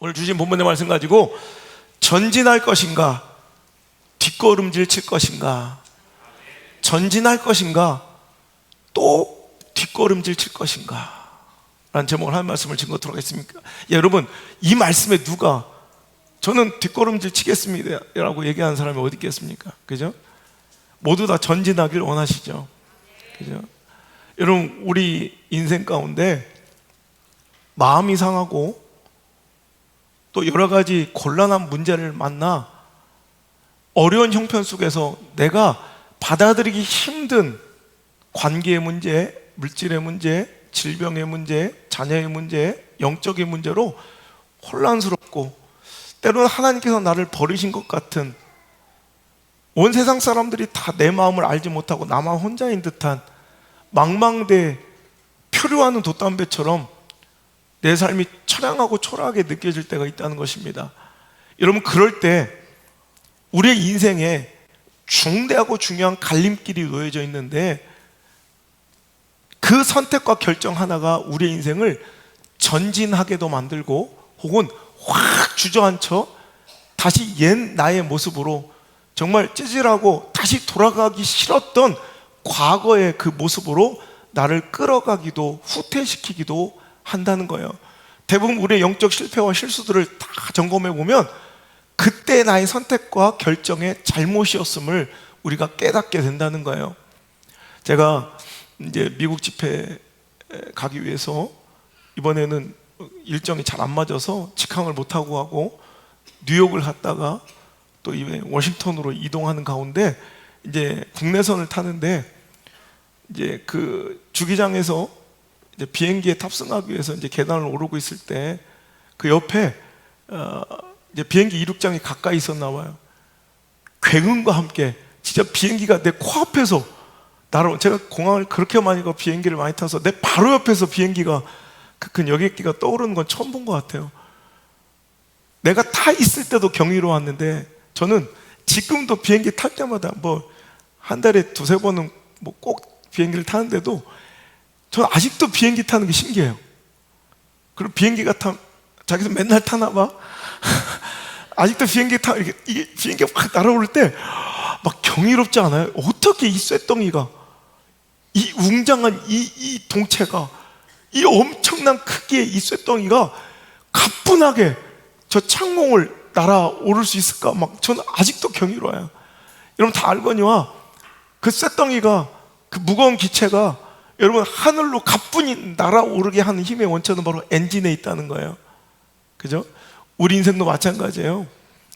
오늘 주신 본문의 말씀 가지고 전진할 것인가 뒷걸음질 칠 것인가, 전진할 것인가 또 뒷걸음질 칠 것인가 라는 제목을 한 말씀을 증거토록 하겠습니까? 여러분, 이 말씀에 누가 저는 뒷걸음질 치겠습니다 라고 얘기하는 사람이 어디 있겠습니까? 그죠? 모두 다 전진하길 원하시죠. 그죠? 여러분, 우리 인생 가운데 마음이 상하고 또 여러 가지 곤란한 문제를 만나 어려운 형편 속에서 내가 받아들이기 힘든 관계의 문제, 물질의 문제, 질병의 문제, 자녀의 문제, 영적인 문제로 혼란스럽고 때로는 하나님께서 나를 버리신 것 같은, 온 세상 사람들이 다 내 마음을 알지 못하고 나만 혼자인 듯한 망망대해 표류하는 돛담배처럼 내 삶이 처량하고 초라하게 느껴질 때가 있다는 것입니다. 여러분, 그럴 때 우리의 인생에 중대하고 중요한 갈림길이 놓여져 있는데 그 선택과 결정 하나가 우리의 인생을 전진하게도 만들고 혹은 확 주저앉혀 다시 옛 나의 모습으로, 정말 찌질하고 다시 돌아가기 싫었던 과거의 그 모습으로 나를 끌어가기도 후퇴시키기도 한다는 거예요. 대부분 우리의 영적 실패와 실수들을 다 점검해 보면 그때 나의 선택과 결정의 잘못이었음을 우리가 깨닫게 된다는 거예요. 제가 이제 미국 집회 가기 위해서 이번에는 일정이 잘 안 맞아서 직항을 못 하고 하고 뉴욕을 갔다가 또 워싱턴으로 이동하는 가운데 이제 국내선을 타는데 이제 그 주기장에서 이제 비행기에 탑승하기 위해서 이제 계단을 오르고 있을 때 그 옆에 이제 비행기 이륙장이 가까이 있었나 봐요. 굉음과 함께 진짜 비행기가 내 코앞에서 날아온, 제가 공항을 그렇게 많이 가고 비행기를 많이 타서 내 바로 옆에서 비행기가 그 큰 여객기가 떠오르는 건 처음 본 것 같아요. 내가 타 있을 때도 경이로웠는데 저는 지금도 비행기 탈 때마다 뭐 한 달에 두세 번은 뭐 꼭 비행기를 타는데도 저는 아직도 비행기 타는 게 신기해요. 그리고 비행기가 자기도 맨날 타나 봐. 아직도 비행기 이게 비행기가 확 날아오를 때 막 경이롭지 않아요? 어떻게 이 쇳덩이가, 이 웅장한 이 동체가, 이 엄청난 크기의 이 쇳덩이가 가뿐하게 저 창공을 날아오를 수 있을까? 막 저는 아직도 경이로워요. 여러분 다 알거니와 그 쇳덩이가, 그 무거운 기체가 여러분 하늘로 가뿐히 날아오르게 하는 힘의 원천은 바로 엔진에 있다는 거예요. 그죠? 우리 인생도 마찬가지예요.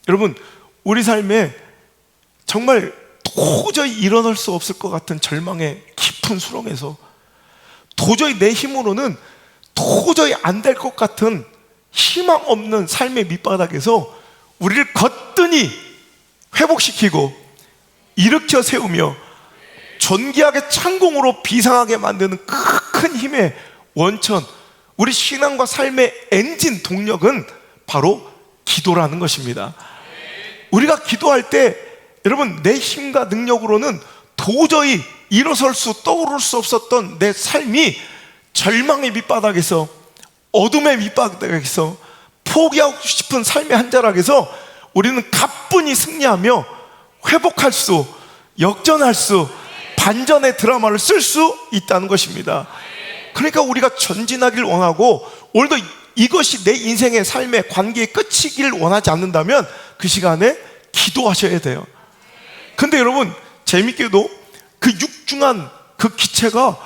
여러분, 우리 삶에 정말 도저히 일어날 수 없을 것 같은 절망의 깊은 수렁에서, 도저히 내 힘으로는 도저히 안 될 것 같은 희망 없는 삶의 밑바닥에서 우리를 거뜬히 회복시키고 일으켜 세우며 존귀하게 창공으로 비상하게 만드는 큰 힘의 원천, 우리 신앙과 삶의 엔진 동력은 바로 기도라는 것입니다. 우리가 기도할 때 여러분, 내 힘과 능력으로는 도저히 일어설 수, 떠오를 수 없었던 내 삶이 절망의 밑바닥에서, 어둠의 밑바닥에서, 포기하고 싶은 삶의 한자락에서 우리는 가뿐히 승리하며 회복할 수, 역전할 수, 반전의 드라마를 쓸 수 있다는 것입니다. 그러니까 우리가 전진하길 원하고, 오늘도 이것이 내 인생의 삶의 관계의 끝이길 원하지 않는다면 그 시간에 기도하셔야 돼요. 근데 여러분, 재밌게도 그 육중한 그 기체가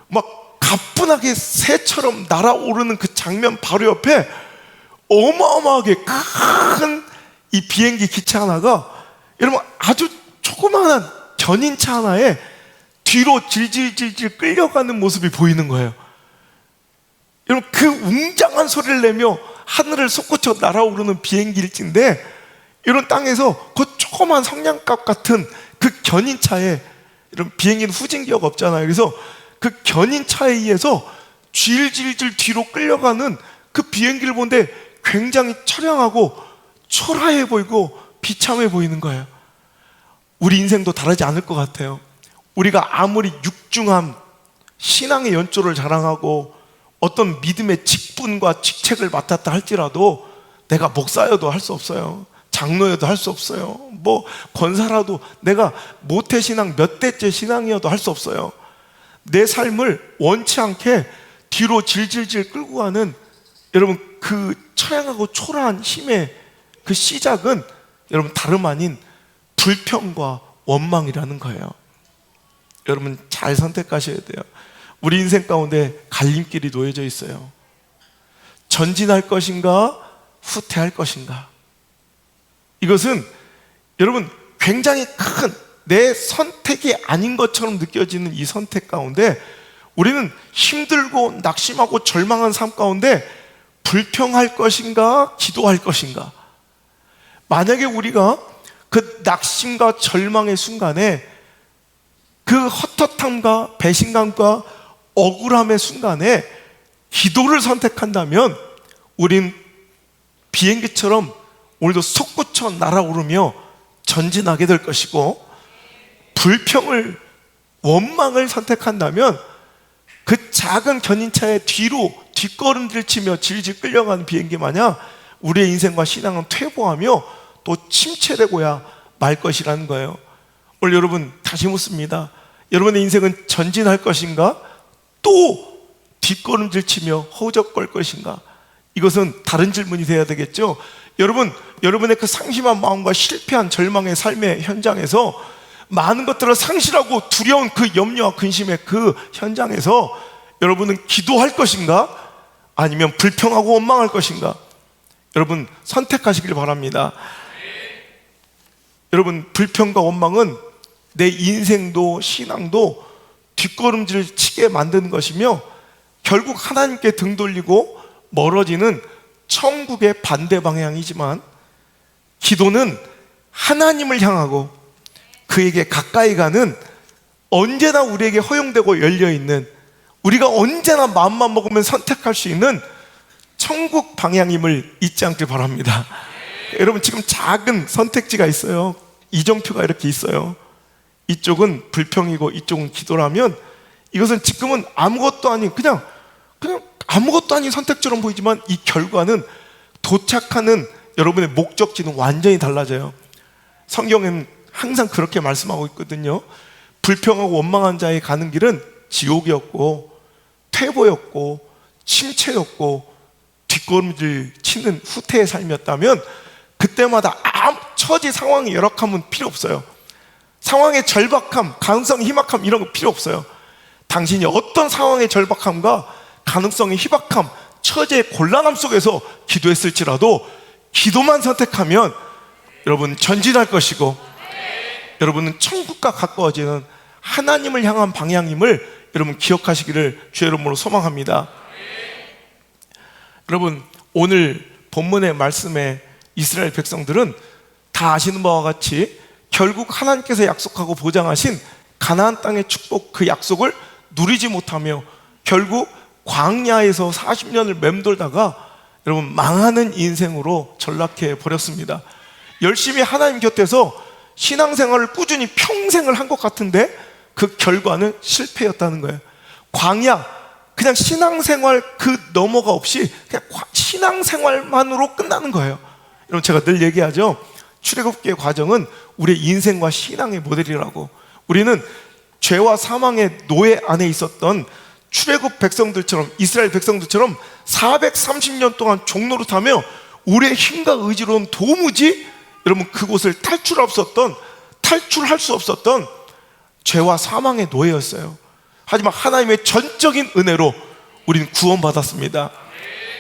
막 가뿐하게 새처럼 날아오르는 그 장면 바로 옆에 어마어마하게 큰 이 비행기 기체 하나가 여러분 아주 조그마한 견인차 하나에 뒤로 질질질질 끌려가는 모습이 보이는 거예요. 여러분, 그 웅장한 소리를 내며 하늘을 솟구쳐 날아오르는 비행기일진데, 이런 땅에서 그 조그만 성냥갑 같은 그 견인차에, 이런 비행기는 후진기어가 없잖아요. 그래서 그 견인차에 의해서 질질질 뒤로 끌려가는 그 비행기를 보는데 굉장히 처량하고 초라해 보이고 비참해 보이는 거예요. 우리 인생도 다르지 않을 것 같아요. 우리가 아무리 육중한 신앙의 연조를 자랑하고 어떤 믿음의 직분과 직책을 맡았다 할지라도 내가 목사여도 할 수 없어요. 장로여도 할 수 없어요. 뭐 권사라도 내가 모태신앙 몇 대째 신앙이어도 할 수 없어요. 내 삶을 원치 않게 뒤로 질질질 끌고 가는 여러분 그 처량하고 초라한 힘의 그 시작은 여러분 다름 아닌 불평과 원망이라는 거예요. 여러분 잘 선택하셔야 돼요. 우리 인생 가운데 갈림길이 놓여져 있어요. 전진할 것인가 후퇴할 것인가. 이것은 여러분 굉장히 큰 내 선택이 아닌 것처럼 느껴지는 이 선택 가운데 우리는 힘들고 낙심하고 절망한 삶 가운데 불평할 것인가 기도할 것인가. 만약에 우리가 그 낙심과 절망의 순간에 그 헛헛함과 배신감과 억울함의 순간에 기도를 선택한다면 우린 비행기처럼 오늘도 솟구쳐 날아오르며 전진하게 될 것이고, 불평을 원망을 선택한다면 그 작은 견인차의 뒤로 뒷걸음질 치며 질질 끌려가는 비행기 마냥 우리의 인생과 신앙은 퇴보하며 또 침체되고야 말 것이라는 거예요. 오늘 여러분 다시 묻습니다. 여러분의 인생은 전진할 것인가 또 뒷걸음질 치며 허우적거릴 것인가? 이것은 다른 질문이 돼야 되겠죠. 여러분의 그 상심한 마음과 실패한 절망의 삶의 현장에서 많은 것들을 상실하고 두려운 그 염려와 근심의 그 현장에서 여러분은 기도할 것인가? 아니면 불평하고 원망할 것인가? 여러분 선택하시길 바랍니다. 여러분 불평과 원망은 내 인생도 신앙도 뒷걸음질 치게 만드는 것이며 결국 하나님께 등 돌리고 멀어지는 천국의 반대 방향이지만, 기도는 하나님을 향하고 그에게 가까이 가는, 언제나 우리에게 허용되고 열려있는, 우리가 언제나 마음만 먹으면 선택할 수 있는 천국 방향임을 잊지 않길 바랍니다. 여러분 지금 작은 선택지가 있어요. 이정표가 이렇게 있어요. 이쪽은 불평이고 이쪽은 기도라면 이것은 지금은 아무것도 아닌 그냥 아무것도 아닌 선택처럼 보이지만 이 결과는 도착하는 여러분의 목적지는 완전히 달라져요. 성경에는 항상 그렇게 말씀하고 있거든요. 불평하고 원망한 자의 가는 길은 지옥이었고 퇴보였고 침체였고 뒷걸음질 치는 후퇴의 삶이었다면, 그때마다 아무 처지 상황의 열악함은 필요 없어요. 상황의 절박함, 가능성, 희박함 이런 거 필요 없어요. 당신이 어떤 상황의 절박함과 가능성의 희박함, 처지의 곤란함 속에서 기도했을지라도 기도만 선택하면 여러분 전진할 것이고, 여러분은 천국과 가까워지는 하나님을 향한 방향임을 여러분 기억하시기를 주의 이름으로 소망합니다. 여러분 오늘 본문의 말씀에 이스라엘 백성들은 다 아시는 바와 같이 결국 하나님께서 약속하고 보장하신 가나안 땅의 축복, 그 약속을 누리지 못하며 결국 광야에서 40년을 맴돌다가 여러분 망하는 인생으로 전락해 버렸습니다. 열심히 하나님 곁에서 신앙생활을 꾸준히 평생을 한 것 같은데 그 결과는 실패였다는 거예요. 광야, 그냥 신앙생활 그 너머가 없이 그냥 신앙생활만으로 끝나는 거예요. 여러분 제가 늘 얘기하죠. 출애굽기의 과정은 우리의 인생과 신앙의 모델이라고. 우리는 죄와 사망의 노예 안에 있었던 출애굽 백성들처럼, 이스라엘 백성들처럼 430년 동안 종노릇하며 우리의 힘과 의지로는 도무지 여러분 그곳을 탈출할 수 없었던 죄와 사망의 노예였어요. 하지만 하나님의 전적인 은혜로 우리는 구원받았습니다.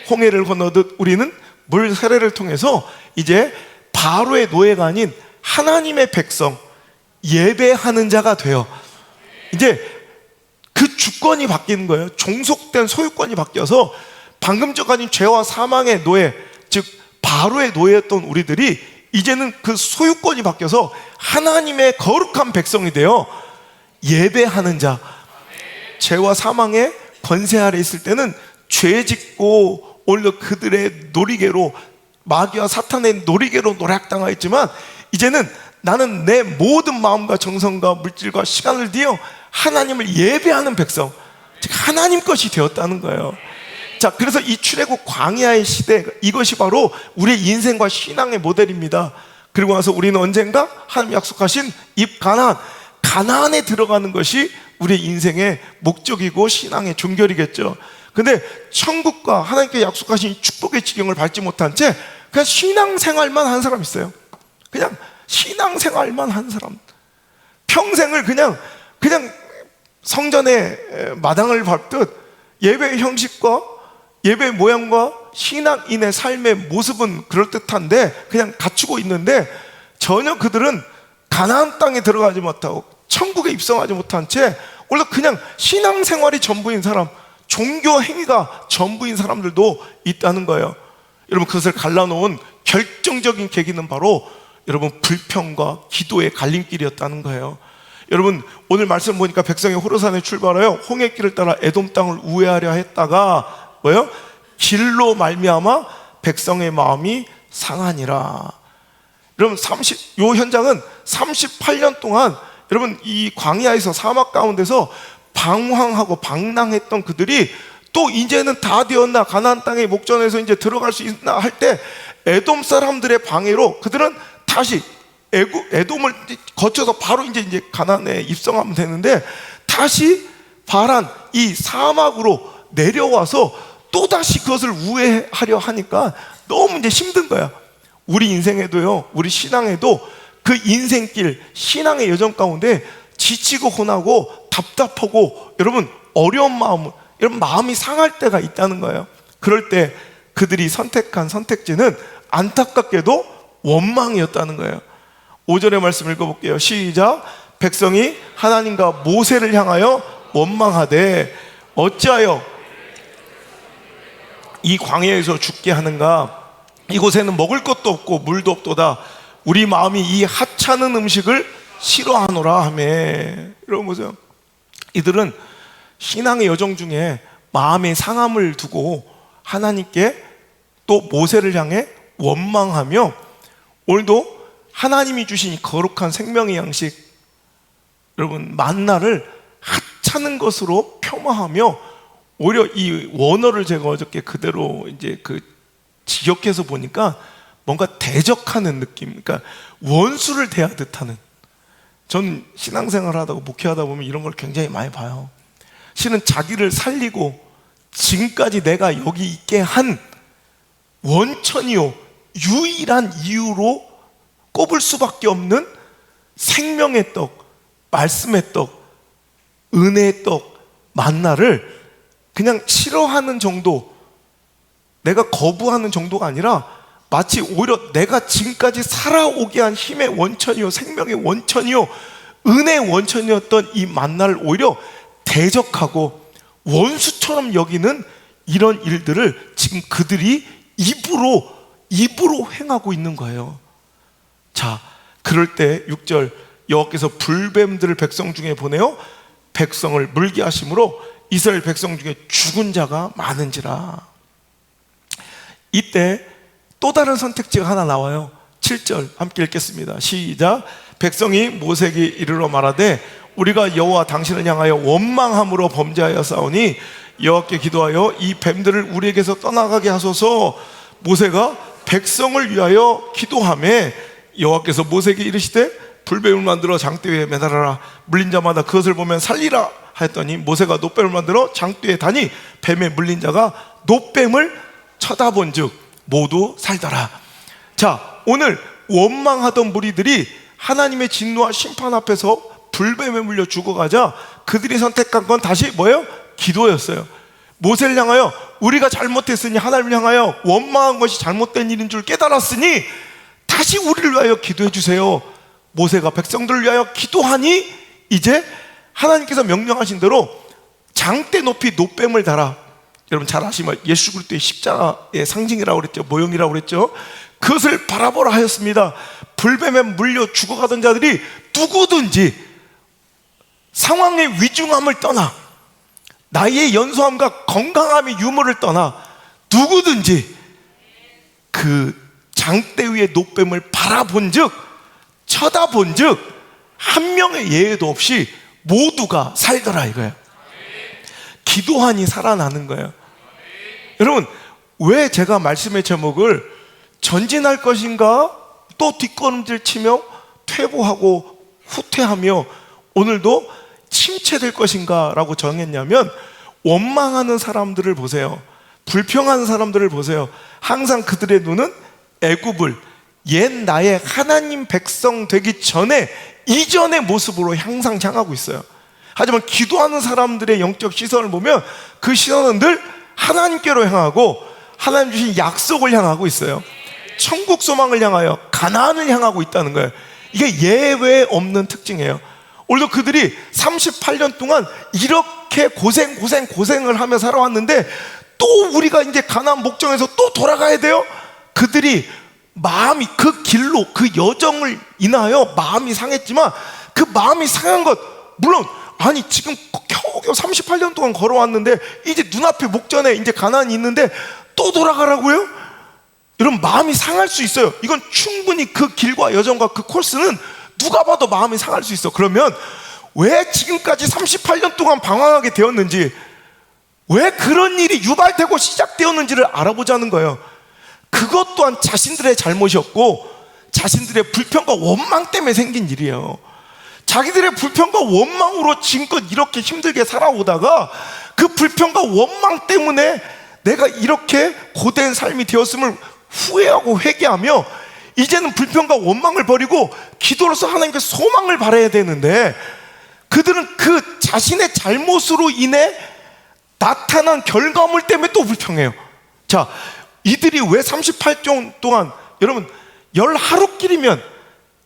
홍해를 건너듯 우리는 물 세례를 통해서 이제 바로의 노예가 아닌 하나님의 백성, 예배하는 자가 되어 이제 그 주권이 바뀌는 거예요. 종속된 소유권이 바뀌어서 방금 전까지 죄와 사망의 노예, 즉 바로의 노예였던 우리들이 이제는 그 소유권이 바뀌어서 하나님의 거룩한 백성이 되어 예배하는 자. 죄와 사망의 권세 아래 있을 때는 죄 짓고 오히려 그들의 놀이개로, 마귀와 사탄의 놀이개로 노략당하였지만 이제는 나는 내 모든 마음과 정성과 물질과 시간을 들여 하나님을 예배하는 백성, 즉 하나님 것이 되었다는 거예요. 자, 그래서 이 출애굽 광야의 시대, 이것이 바로 우리의 인생과 신앙의 모델입니다. 그리고 나서 우리는 언젠가 하나님 약속하신 입 가나안에 들어가는 것이 우리의 인생의 목적이고 신앙의 종결이겠죠. 근데 천국과 하나님께 약속하신 축복의 지경을 밟지 못한 채 그냥 신앙생활만 한 사람 있어요. 그냥 신앙생활만 한 사람, 평생을 그냥 성전의 마당을 밟듯 예배의 형식과 예배의 모양과 신앙인의 삶의 모습은 그럴듯한데 그냥 갖추고 있는데, 전혀 그들은 가나안 땅에 들어가지 못하고 천국에 입성하지 못한 채 원래 그냥 신앙생활이 전부인 사람, 종교 행위가 전부인 사람들도 있다는 거예요. 여러분, 그것을 갈라놓은 결정적인 계기는 바로 여러분 불평과 기도의 갈림길이었다는 거예요. 여러분, 오늘 말씀 보니까 백성이 호르산에 출발하여 홍해길을 따라 에돔 땅을 우회하려 했다가 뭐예요? 길로 말미암아 백성의 마음이 상하니라. 여러분, 요 현장은 38년 동안 여러분 이 광야에서, 사막 가운데서 방황하고 방랑했던 그들이 또 이제는 다 되었나, 가나안 땅의 목전에서 이제 들어갈 수 있나 할 때 에돔 사람들의 방해로 그들은 다시 에돔을 거쳐서 바로 이제 가나안에 입성하면 되는데, 다시 바란 이 사막으로 내려와서 또다시 그것을 우회하려 하니까 너무 이제 힘든 거야. 우리 인생에도요, 우리 신앙에도 그 인생길, 신앙의 여정 가운데 지치고 혼하고 답답하고 여러분 어려운 마음, 여러분 마음이 상할 때가 있다는 거예요. 그럴 때 그들이 선택한 선택지는 안타깝게도 원망이었다는 거예요. 5절의 말씀 읽어볼게요. 시작. 백성이 하나님과 모세를 향하여 원망하되 어찌하여 이 광야에서 죽게 하는가? 이곳에는 먹을 것도 없고 물도 없도다. 우리 마음이 이 하찮은 음식을 싫어하노라 하며. 여러분 보세요. 이들은 신앙의 여정 중에 마음의 상함을 두고 하나님께 또 모세를 향해 원망하며, 오늘도 하나님이 주신 이 거룩한 생명의 양식, 여러분 만나를 하찮은 것으로 폄하하며, 오히려 이 원어를 제가 어저께 그대로 이제 지역해서 보니까 뭔가 대적하는 느낌, 그러니까 원수를 대하듯 하는. 전 신앙생활 하다가 목회하다 보면 이런 걸 굉장히 많이 봐요. 실은 자기를 살리고 지금까지 내가 여기 있게 한 원천이요, 유일한 이유로 꼽을 수밖에 없는 생명의 떡, 말씀의 떡, 은혜의 떡, 만나를 그냥 싫어하는 정도, 내가 거부하는 정도가 아니라 마치 오히려 내가 지금까지 살아오게 한 힘의 원천이요, 생명의 원천이요, 은혜의 원천이었던 이 만나를 오히려 대적하고 원수처럼 여기는 이런 일들을 지금 그들이 입으로 행하고 있는 거예요. 자, 그럴 때 6절, 여호와께서 불뱀들을 백성 중에 보내어 백성을 물게 하심으로 이스라엘 백성 중에 죽은 자가 많은지라. 이때 또 다른 선택지가 하나 나와요. 7절 함께 읽겠습니다. 시작. 백성이 모세에게 이르러 말하되 우리가 여호와 당신을 향하여 원망함으로 범죄하여 싸우니 여호와께 기도하여 이 뱀들을 우리에게서 떠나가게 하소서. 모세가 백성을 위하여 기도하매 여호와께서 모세에게 이르시되 불뱀을 만들어 장대 위에 매달아라. 물린 자마다 그것을 보면 살리라 하였더니 모세가 놋뱀을 만들어 장대에 다니 뱀에 물린 자가 놋뱀을 쳐다본즉 모두 살더라. 자, 오늘 원망하던 무리들이 하나님의 진노와 심판 앞에서 불뱀에 물려 죽어가자 그들이 선택한 건 다시 뭐예요? 기도였어요. 모세를 향하여 우리가 잘못했으니, 하나님을 향하여 원망한 것이 잘못된 일인 줄 깨달았으니 다시 우리를 위하여 기도해 주세요. 모세가 백성들을 위하여 기도하니 이제 하나님께서 명령하신 대로 장대 높이 놋뱀을 달아. 여러분 잘 아시면 예수 그리스도의 십자가의 상징이라고 그랬죠. 모형이라고 그랬죠. 그것을 바라보라 하였습니다. 불뱀에 물려 죽어가던 자들이 누구든지 상황의 위중함을 떠나, 나이의 연소함과 건강함의 유무를 떠나 누구든지 그 장대 위의 놋뱀을 바라본즉, 쳐다본즉 한 명의 예외도 없이 모두가 살더라 이거예요. 기도하니 살아나는 거예요. 여러분, 왜 제가 말씀의 제목을 전진할 것인가 또 뒷걸음질 치며 퇴보하고 후퇴하며 오늘도 침체될 것인가 라고 정했냐면, 원망하는 사람들을 보세요. 불평하는 사람들을 보세요. 항상 그들의 눈은 애굽을, 옛 나의 하나님 백성 되기 전에 이전의 모습으로 항상 향하고 있어요. 하지만 기도하는 사람들의 영적 시선을 보면 그 시선은 늘 하나님께로 향하고 하나님 주신 약속을 향하고 있어요. 천국 소망을 향하여 가나안을 향하고 있다는 거예요. 이게 예외 없는 특징이에요. 오늘도 그들이 38년 동안 이렇게 고생을 하며 살아왔는데 또 우리가 이제 가나안 목정에서 또 돌아가야 돼요? 그들이 마음이 그 길로 그 여정을 인하여 마음이 상했지만 그 마음이 상한 것, 물론 아니 지금 겨우겨우 38년 동안 걸어왔는데 이제 눈앞에 목전에 이제 가나안이 있는데 또 돌아가라고요? 여러분, 마음이 상할 수 있어요. 이건 충분히 그 길과 여정과 그 코스는 누가 봐도 마음이 상할 수 있어. 그러면 왜 지금까지 38년 동안 방황하게 되었는지, 왜 그런 일이 유발되고 시작되었는지를 알아보자는 거예요. 그것 또한 자신들의 잘못이었고 자신들의 불평과 원망 때문에 생긴 일이에요. 자기들의 불평과 원망으로 지금껏 이렇게 힘들게 살아오다가 그 불평과 원망 때문에 내가 이렇게 고된 삶이 되었음을 후회하고 회개하며 이제는 불평과 원망을 버리고 기도로서 하나님께 소망을 바라야 되는데, 그들은 그 자신의 잘못으로 인해 나타난 결과물 때문에 또 불평해요. 자, 이들이 왜 38년 동안, 여러분, 열 하루길이면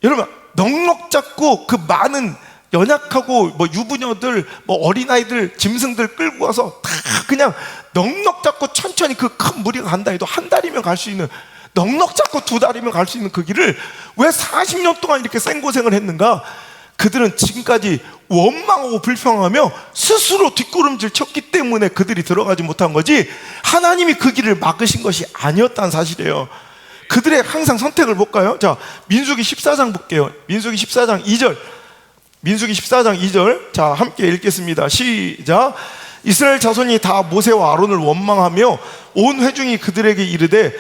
여러분 넉넉 잡고 그 많은 연약하고 뭐 유부녀들, 뭐 어린아이들, 짐승들 끌고 와서 다 그냥 넉넉 잡고 천천히 그 큰 무리가 간다 해도 한 달이면 갈 수 있는, 넉넉 잡고 두 달이면 갈 수 있는 그 길을 왜 40년 동안 이렇게 생고생을 했는가? 그들은 지금까지 원망하고 불평하며 스스로 뒷걸음질 쳤기 때문에 그들이 들어가지 못한 거지, 하나님이 그 길을 막으신 것이 아니었다는 사실이에요. 그들의 항상 선택을 볼까요? 자, 민수기 14장 볼게요. 민수기 14장 2절. 민수기 14장 2절. 자, 함께 읽겠습니다. 시작. 이스라엘 자손이 다 모세와 아론을 원망하며 온 회중이 그들에게 이르되,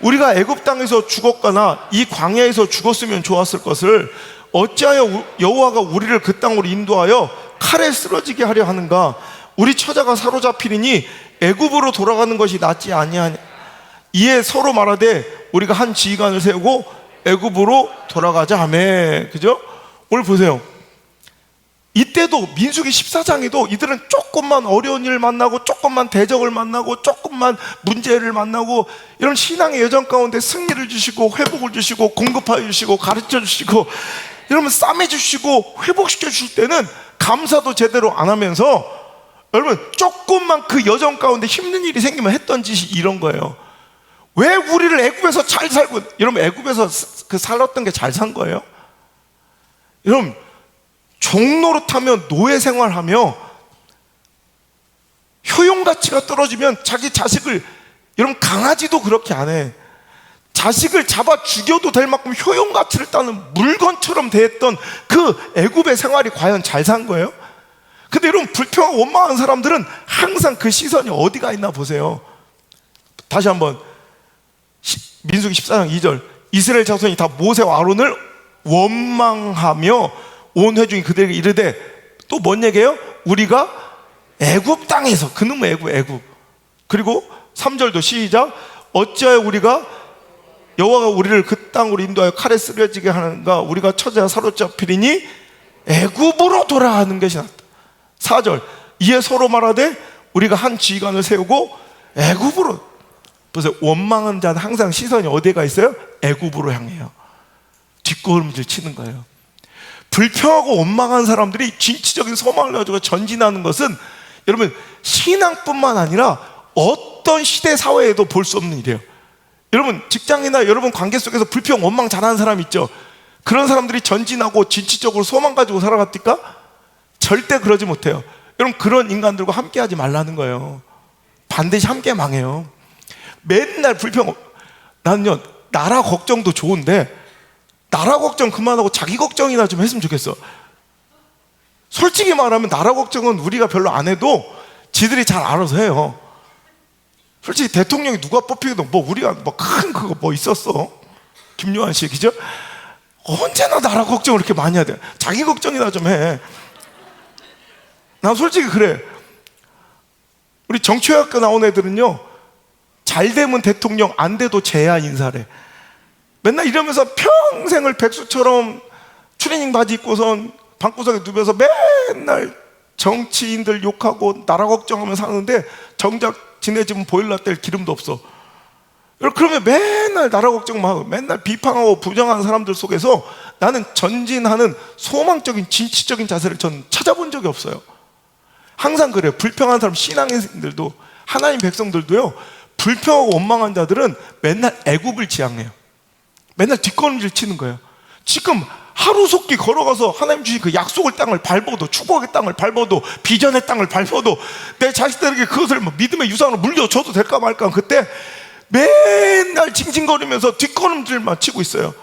우리가 애굽 땅에서 죽었거나 이 광야에서 죽었으면 좋았을 것을 어찌하여 여호와가 우리를 그 땅으로 인도하여 칼에 쓰러지게 하려 하는가? 우리 처자가 사로잡히리니 애굽으로 돌아가는 것이 낫지 아니하냐? 이에 서로 말하되 우리가 한 지휘관을 세우고 애굽으로 돌아가자 하매. 그죠? 오늘 보세요. 이때도 민수기 14장에도 이들은 조금만 어려운 일을 만나고 조금만 대적을 만나고 조금만 문제를 만나고 이런 신앙의 여정 가운데 승리를 주시고 회복을 주시고 공급하여 주시고 가르쳐 주시고 이러면 싸매 주시고 회복시켜 주실 때는 감사도 제대로 안 하면서, 여러분 조금만 그 여정 가운데 힘든 일이 생기면 했던 짓이 이런 거예요. 왜 우리를 애굽에서 잘 살고, 여러분 애굽에서 그 살았던 게 잘 산 거예요? 여러분 종노릇하며 노예 생활하며 효용 가치가 떨어지면 자기 자식을, 여러분 강아지도 그렇게 안 해. 자식을 잡아 죽여도 될 만큼 효용 가치를 따는 물건처럼 대했던 그 애굽의 생활이 과연 잘 산 거예요? 근데 여러분 불평하고 원망하는 사람들은 항상 그 시선이 어디가 있나 보세요. 다시 한번 민수기 14장 2절. 이스라엘 자손이 다 모세와 아론을 원망하며 온 회중이 그들에게 이르되, 또 뭔 얘기예요? 우리가 애굽 땅에서, 그놈의 애굽. 그리고 3절도 시작. 어찌하여 우리가 여호와가 우리를 그 땅으로 인도하여 칼에 쓰러지게 하는가? 우리가 처자가 사로잡히리니 애굽으로 돌아가는 것이 낫다. 4절. 이에 서로 말하되 우리가 한 지휘관을 세우고 애굽으로. 보세요. 원망하는 자는 항상 시선이 어디가 있어요? 애굽으로 향해요. 뒷걸음질 치는 거예요. 불평하고 원망한 사람들이 진취적인 소망을 가지고 전진하는 것은 여러분 신앙뿐만 아니라 어떤 시대 사회에도 볼 수 없는 일이에요. 여러분 직장이나 여러분 관계 속에서 불평 원망 잘하는 사람 있죠? 그런 사람들이 전진하고 진취적으로 소망 가지고 살아갑니까? 절대 그러지 못해요. 여러분 그런 인간들과 함께 하지 말라는 거예요. 반드시 함께 망해요. 맨날 불평. 나는요 나라 걱정도 좋은데 나라 걱정 그만하고 자기 걱정이나 좀 했으면 좋겠어. 솔직히 말하면 나라 걱정은 우리가 별로 안 해도 지들이 잘 알아서 해요. 솔직히 대통령이 누가 뽑히든 뭐 우리가 뭐 큰 그거 뭐 있었어? 김요한 씨, 그죠? 언제나 나라 걱정을 이렇게 많이 해야 돼. 자기 걱정이나 좀 해. 난 솔직히 그래. 우리 정치학과 나온 애들은요, 잘 되면 대통령, 안 돼도 재야 인사래. 맨날 이러면서 평생을 백수처럼 추리닝 바지 입고선 방구석에 누벼서 맨날 정치인들 욕하고 나라 걱정하며 사는데 정작 지네 집은 보일러 뗄 기름도 없어. 그러면 맨날 나라 걱정만 하고 맨날 비판하고 부정하는 사람들 속에서 나는 전진하는 소망적인 진취적인 자세를 전 찾아본 적이 없어요. 항상 그래요. 불평한 사람, 신앙인들도 하나님 백성들도요, 불평하고 원망한 자들은 맨날 애국을 지향해요. 맨날 뒷걸음질 치는 거예요. 지금 하루속히 걸어가서 하나님 주신 그 약속의 땅을 밟아도, 축복의 땅을 밟아도, 비전의 땅을 밟아도 내 자식들에게 그것을 믿음의 유산으로 물려줘도 될까 말까, 그때 맨날 징징거리면서 뒷걸음질만 치고 있어요.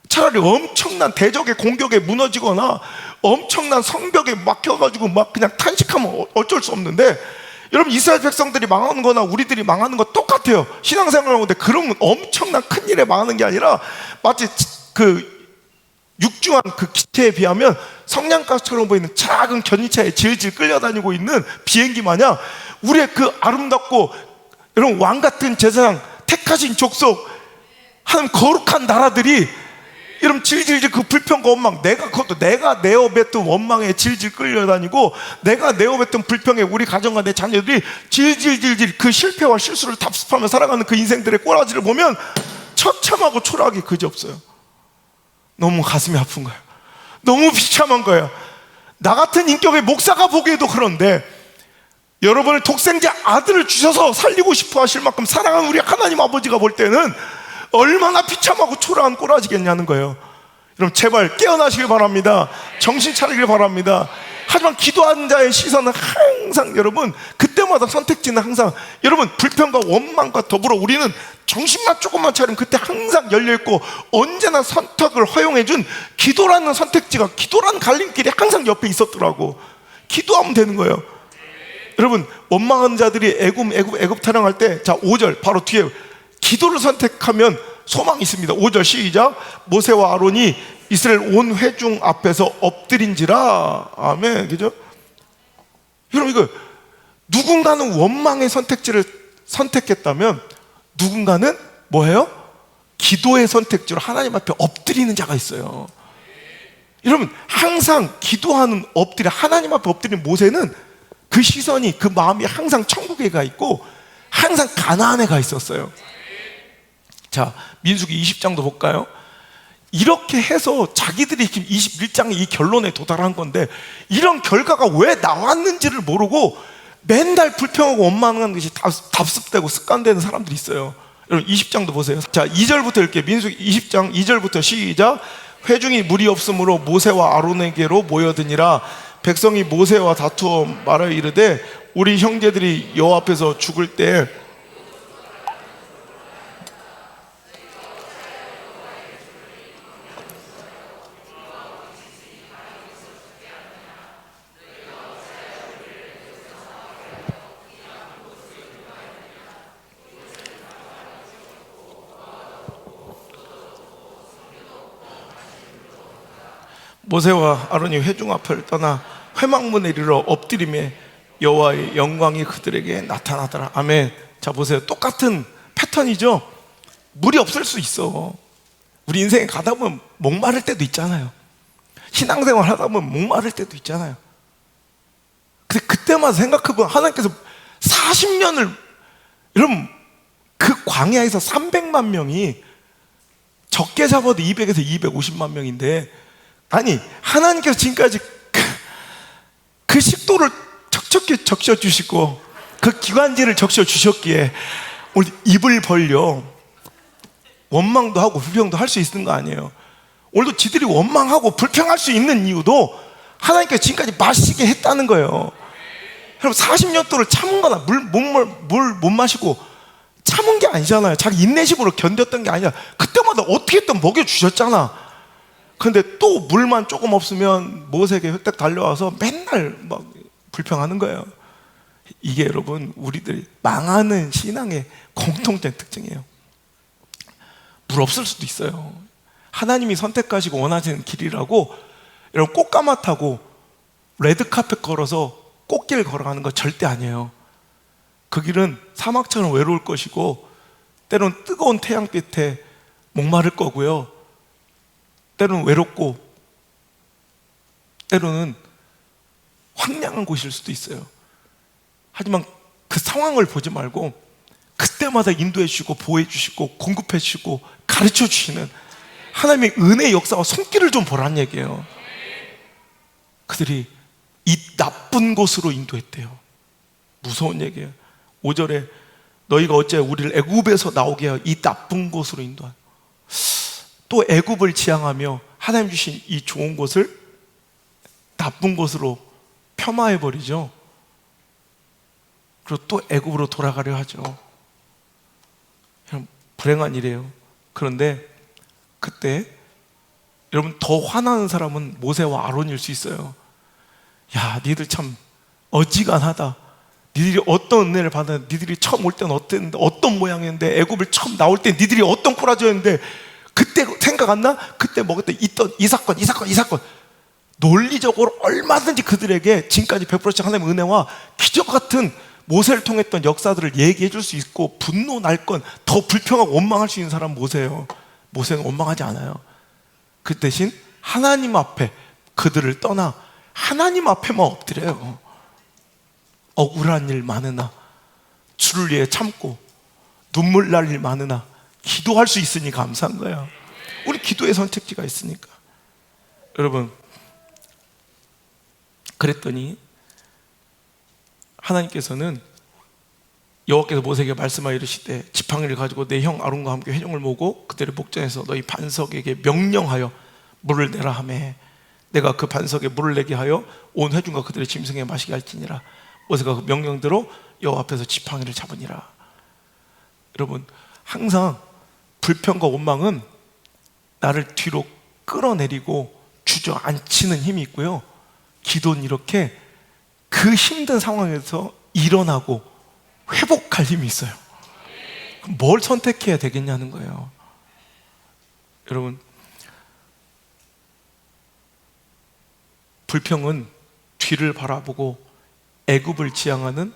차라리 엄청난 대적의 공격에 무너지거나 엄청난 성벽에 막혀가지고 막 그냥 탄식하면 어쩔 수 없는데, 여러분 이스라엘 백성들이 망하는 거나 우리들이 망하는 거 똑같아요. 신앙생활 하는데 그런 엄청난 큰 일에 망하는 게 아니라 마치 그 육중한 그 기체에 비하면 성냥가스처럼 보이는 작은 견인차에 질질 끌려다니고 있는 비행기 마냥 우리의 그 아름답고 여러분 왕 같은 제사장, 택하신 족속, 하나님 거룩한 나라들이 여러분 질질질 그 불평과 원망, 내가 내어뱉은 원망에 질질 끌려다니고 내가 내어뱉은 불평에 우리 가정과 내 자녀들이 질질질질 그 실패와 실수를 답습하며 살아가는 그 인생들의 꼬라지를 보면 처참하고 초라하기 그지없어요. 너무 가슴이 아픈 거예요. 너무 비참한 거예요. 나 같은 인격의 목사가 보기에도 그런데 여러분을 독생자 아들을 주셔서 살리고 싶어 하실 만큼 사랑하는 우리 하나님 아버지가 볼 때는 얼마나 비참하고 초라한 꼬라지겠냐는 거예요. 여러분 제발 깨어나시길 바랍니다. 정신 차리길 바랍니다. 하지만 기도하는 자의 시선은 항상 여러분 그때마다 선택지는 항상 여러분 불평과 원망과 더불어 우리는 정신만 조금만 차리면 그때 항상 열려있고 언제나 선택을 허용해준 기도라는 선택지가, 기도라는 갈림길이 항상 옆에 있었더라고. 기도하면 되는 거예요. 여러분 원망하는 자들이 애굽 타령할 때, 자 5절 바로 뒤에 기도를 선택하면 소망이 있습니다. 5절 시작. 모세와 아론이 이스라엘 온 회중 앞에서 엎드린지라. 아멘. 그죠? 여러분 이거 누군가는 원망의 선택지를 선택했다면 누군가는 뭐예요? 기도의 선택지로 하나님 앞에 엎드리는 자가 있어요. 여러분 항상 기도하는 엎드려 하나님 앞에 엎드리는 모세는 그 시선이, 그 마음이 항상 천국에 가 있고 항상 가나안에 가 있었어요. 자, 민수기 20장도 볼까요? 이렇게 해서 자기들이 지금 21장의 이 결론에 도달한 건데 이런 결과가 왜 나왔는지를 모르고 맨날 불평하고 원망하는 것이 답습되고 습관되는 사람들이 있어요. 여러분 20장도 보세요. 자, 2절부터 읽게. 민수기 20장 2절부터 시작. 회중이 물이 없으므로 모세와 아론에게로 모여드니라. 백성이 모세와 다투어 말하여 이르되 우리 형제들이 여호와 앞에서 죽을 때 모세와 아론이 회중 앞을 떠나 회막문에 이르러 엎드리매 여호와의 영광이 그들에게 나타나더라. 아멘. 자 보세요. 똑같은 패턴이죠. 물이 없을 수 있어. 우리 인생에 가다 보면 목마를 때도 있잖아요. 신앙생활 하다 보면 목마를 때도 있잖아요. 근데 그때마다 생각해보면 하나님께서 40년을, 여러분 그 광야에서 300만 명이 적게 잡아도 200에서 250만 명인데, 아니 하나님께서 지금까지 그 식도를 척척히 적셔주시고 그 기관지를 적셔주셨기에 우리 입을 벌려 원망도 하고 불평도 할 수 있는 거 아니에요. 오늘도 지들이 원망하고 불평할 수 있는 이유도 하나님께서 지금까지 마시게 했다는 거예요. 여러분 40년 동안 참은 거나 물 못 마시고 참은 게 아니잖아요. 자기 인내심으로 견뎠던 게 아니라 그때마다 어떻게든 먹여주셨잖아. 근데 또 물만 조금 없으면 모세에게 획딱 달려와서 맨날 막 불평하는 거예요. 이게 여러분 우리들이 망하는 신앙의 공통된 특징이에요. 물 없을 수도 있어요. 하나님이 선택하시고 원하시는 길이라고 여러분 꽃가마 타고 레드카펫 걸어서 꽃길 걸어가는 거 절대 아니에요. 그 길은 사막처럼 외로울 것이고 때로는 뜨거운 태양빛에 목마를 거고요, 때로는 외롭고 때로는 황량한 곳일 수도 있어요. 하지만 그 상황을 보지 말고 그때마다 인도해 주시고 보호해 주시고 공급해 주시고 가르쳐 주시는 하나님의 은혜의 역사와 손길을 좀 보라는 얘기예요. 그들이 이 나쁜 곳으로 인도했대요. 무서운 얘기예요. 5절에 너희가 어째 우리를 애굽에서 나오게 하여 이 나쁜 곳으로 인도한, 또 애굽을 지향하며 하나님 주신 이 좋은 곳을 나쁜 곳으로 폄하해 버리죠. 그리고 또 애굽으로 돌아가려 하죠. 불행한 일이에요. 그런데 그때 여러분 더 화나는 사람은 모세와 아론일 수 있어요. 야, 니들 참 어지간하다. 니들이 어떤 은혜를 받았는데, 니들이 처음 올 때는 어땠는데, 어떤 모양이었는데, 애굽을 처음 나올 때 니들이 어떤 꼬라지였는데, 그때 생각 안 나? 그때 먹을 때 있던 이 사건 논리적으로 얼마든지 그들에게 지금까지 베풀어진 하나님의 은혜와 기적 같은 모세를 통했던 역사들을 얘기해 줄 수 있고, 분노 날 건 더 불평하고 원망할 수 있는 사람은 모세예요. 모세는 원망하지 않아요. 그 대신 하나님 앞에 그들을 떠나 하나님 앞에만 엎드려요. 억울한 일 많으나 주를 위해 참고 눈물 날 일 많으나 기도할 수 있으니 감사한 거야. 우리 기도의 선택지가 있으니까. 여러분, 그랬더니 하나님께서는 여호와께서 모세에게 말씀하여 이르시되 지팡이를 가지고 내 형 아론과 함께 회중을 모으고 그들의 목전에서 너희 반석에게 명령하여 물을 내라 하매 내가 그 반석에 물을 내게 하여 온 회중과 그들의 짐승에 마시게 할지니라. 모세가 그 명령대로 여호와 앞에서 지팡이를 잡으니라. 여러분, 항상 불평과 원망은 나를 뒤로 끌어내리고 주저앉히는 힘이 있고요, 기도는 이렇게 그 힘든 상황에서 일어나고 회복할 힘이 있어요. 그럼 뭘 선택해야 되겠냐는 거예요. 여러분, 불평은 뒤를 바라보고 애굽을 지향하는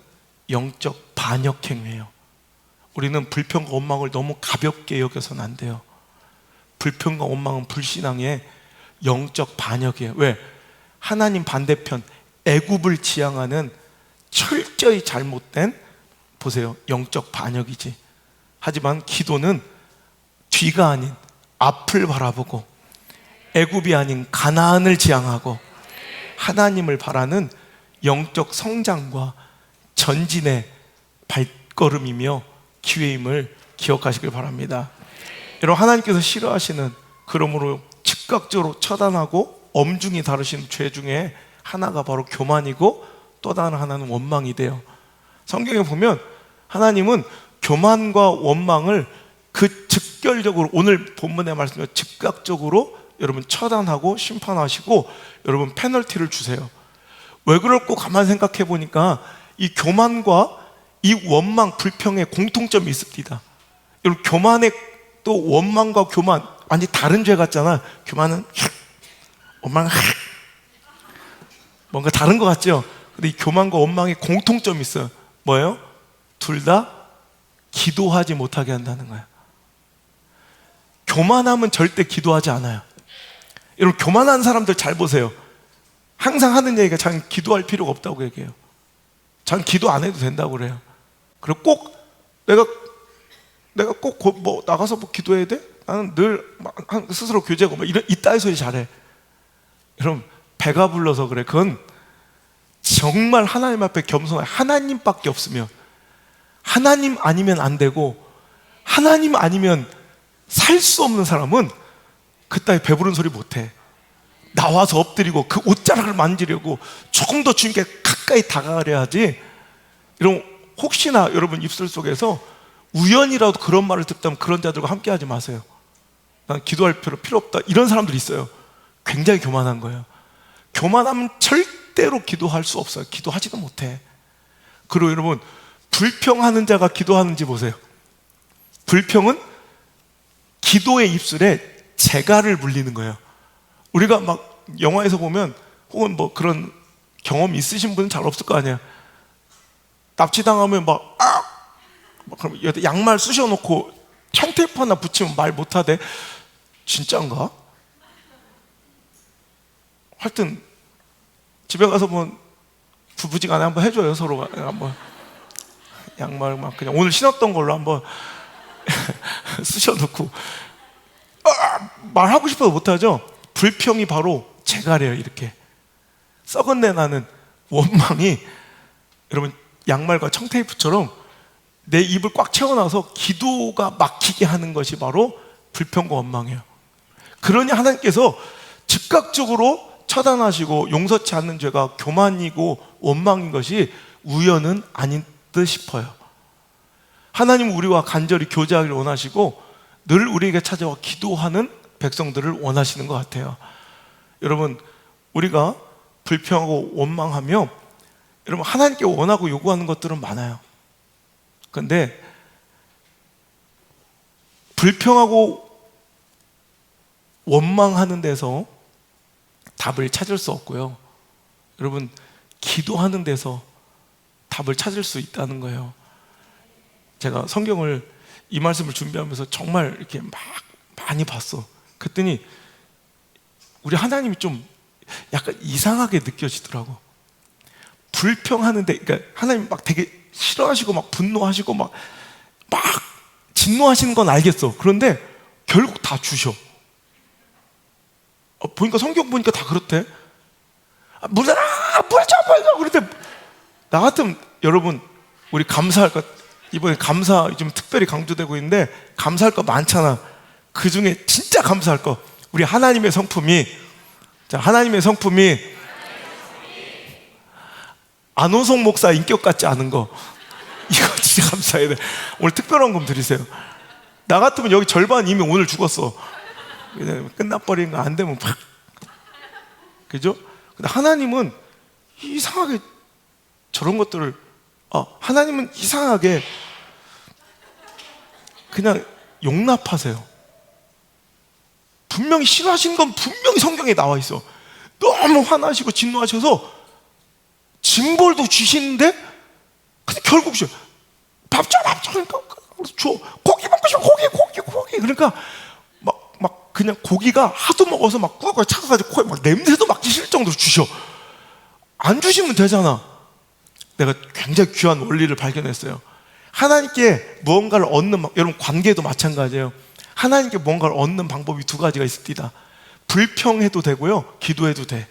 영적 반역 행위예요. 우리는 불평과 원망을 너무 가볍게 여겨서는 안 돼요. 불평과 원망은 불신앙의 영적 반역이에요. 왜? 하나님 반대편 애굽을 지향하는 철저히 잘못된, 보세요, 영적 반역이지. 하지만 기도는 뒤가 아닌 앞을 바라보고 애굽이 아닌 가나안을 지향하고 하나님을 바라는 영적 성장과 전진의 발걸음이며 기회임을 기억하시길 바랍니다. 여러분, 하나님께서 싫어하시는, 그러므로 즉각적으로 처단하고 엄중히 다루시는 죄 중에 하나가 바로 교만이고 또 다른 하나는 원망이 돼요. 성경에 보면 하나님은 교만과 원망을 그 즉결적으로, 오늘 본문의 말씀대로 즉각적으로 여러분 처단하고 심판하시고 여러분 페널티를 주세요. 왜 그럴까 가만히 생각해 보니까 이 교만과 이 원망, 불평의 공통점이 있습니다. 여러분, 교만의 또 원망과 교만 완전히 다른 죄 같잖아. 교만은 원망은 뭔가 다른 것 같죠? 근데 이 교만과 원망의 공통점이 있어요. 뭐예요? 둘 다 기도하지 못하게 한다는 거예요. 교만하면 절대 기도하지 않아요. 여러분, 교만한 사람들 잘 보세요. 항상 하는 얘기가 자기는 기도할 필요가 없다고 얘기해요. 자기는 기도 안 해도 된다고 그래요. 그리고 꼭 내가 꼭 뭐 나가서 뭐 기도해야 돼? 나는 늘 스스로 교제하고 뭐 이런 이따위 소리 잘해. 여러분, 배가 불러서 그래. 그건 정말 하나님 앞에 겸손해. 하나님밖에 없으면, 하나님 아니면 안 되고 하나님 아니면 살 수 없는 사람은 그따위 배부른 소리 못해. 나와서 엎드리고 그 옷자락을 만지려고 조금 더 주님께 가까이 다가가려 하지. 여러분, 혹시나 여러분 입술 속에서 우연이라도 그런 말을 듣다면 그런 자들과 함께 하지 마세요. 난 기도할 필요 없다, 이런 사람들이 있어요. 굉장히 교만한 거예요. 교만하면 절대로 기도할 수 없어요. 기도하지도 못해. 그리고 여러분, 불평하는 자가 기도하는지 보세요. 불평은 기도의 입술에 재갈을 물리는 거예요. 우리가 막 영화에서 보면, 혹은 뭐 그런 경험 있으신 분은 잘 없을 거 아니에요. 납치당하면 막 그럼 양말 쑤셔놓고 청테이프 하나 붙이면 말 못하대. 진짠가? 하여튼 집에 가서 뭐 부부지간에 한번 해줘요. 서로가 한번 양말 막 그냥 오늘 신었던 걸로 한번 쑤셔놓고 말하고 싶어도 못하죠. 불평이 바로 재갈이에요. 이렇게 썩은 내 나는 원망이, 여러분, 양말과 청테이프처럼 내 입을 꽉 채워놔서 기도가 막히게 하는 것이 바로 불평과 원망이에요. 그러니 하나님께서 즉각적으로 처단하시고 용서치 않는 죄가 교만이고 원망인 것이 우연은 아닌 듯 싶어요. 하나님은 우리와 간절히 교제하기를 원하시고 늘 우리에게 찾아와 기도하는 백성들을 원하시는 것 같아요. 여러분, 우리가 불평하고 원망하며 여러분, 하나님께 원하고 요구하는 것들은 많아요. 그런데 불평하고 원망하는 데서 답을 찾을 수 없고요. 여러분, 기도하는 데서 답을 찾을 수 있다는 거예요. 제가 성경을, 이 말씀을 준비하면서 정말 이렇게 막 많이 봤어. 그랬더니 우리 하나님이 좀 약간 이상하게 느껴지더라고. 불평하는데, 그러니까 하나님 막 되게 싫어하시고 막 분노하시고 막 진노하시는 건 알겠어. 그런데 결국 다 주셔. 보니까 성경 보니까 다 그렇대. 물어라, 물줘. 그런데 나 같으면, 여러분, 우리 감사할 것, 이번에 감사 좀 특별히 강조되고 있는데 감사할 거 많잖아. 그 중에 진짜 감사할 거, 우리 하나님의 성품이, 자, 하나님의 성품이 안호성 목사 인격 같지 않은 거, 이거 진짜 감사해야 돼. 오늘 특별한 금 드리세요. 나 같으면 여기 절반 이미 오늘 죽었어. 끝나버리는 거 안 되면 팍, 그죠? 근데 하나님은 이상하게 저런 것들을, 하나님은 이상하게 그냥 용납하세요. 분명히 싫어하시는 건 분명히 성경에 나와 있어. 너무 화나시고 진노하셔서 징벌도 주시는데, 근데 결국 줘. 밥 줘. 그러니까 줘. 고기 먹고 싶어. 고기. 그러니까 막 그냥 고기가 하도 먹어서 막 꾸역꾸역 차가가지고 코에 막 냄새도 맡기 싫을 정도로 주셔. 안 주시면 되잖아. 내가 굉장히 귀한 원리를 발견했어요. 하나님께 무언가를 얻는, 여러분, 관계도 마찬가지예요. 하나님께 무언가를 얻는 방법이 두 가지가 있습니다. 불평해도 되고요, 기도해도 돼.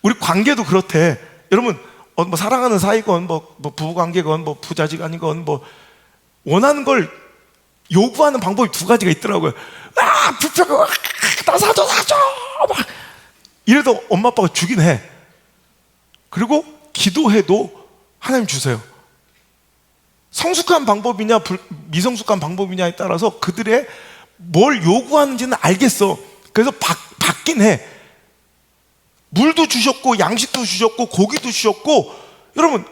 우리 관계도 그렇대. 여러분, 뭐 사랑하는 사이건 뭐 부부관계건 뭐 부자지간이건 뭐 원하는 걸 요구하는 방법이 두 가지가 있더라고요. 불평해, 나 사줘 막 이래도 엄마 아빠가 주긴 해. 그리고 기도해도 하나님 주세요. 성숙한 방법이냐 미성숙한 방법이냐에 따라서 그들의 뭘 요구하는지는 알겠어. 그래서 받긴 해. 물도 주셨고 양식도 주셨고 고기도 주셨고, 여러분,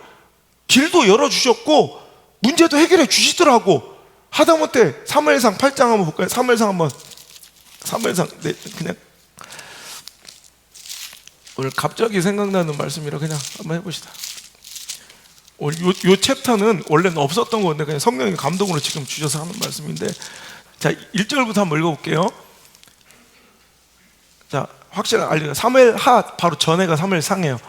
길도 열어주셨고 문제도 해결해 주시더라고. 하다못해 사무엘상 8장 한번 볼까요? 사무엘상 네, 그냥 오늘 갑자기 생각나는 말씀이라 그냥 한번 해봅시다. 요 챕터는 원래는 없었던 건데 그냥 성령의 감동으로 지금 주셔서 하는 말씀인데, 자, 1절부터 한번 읽어볼게요. 자, 확실히 알려요. 사무엘 하 바로 전에가 사무엘 상이에요.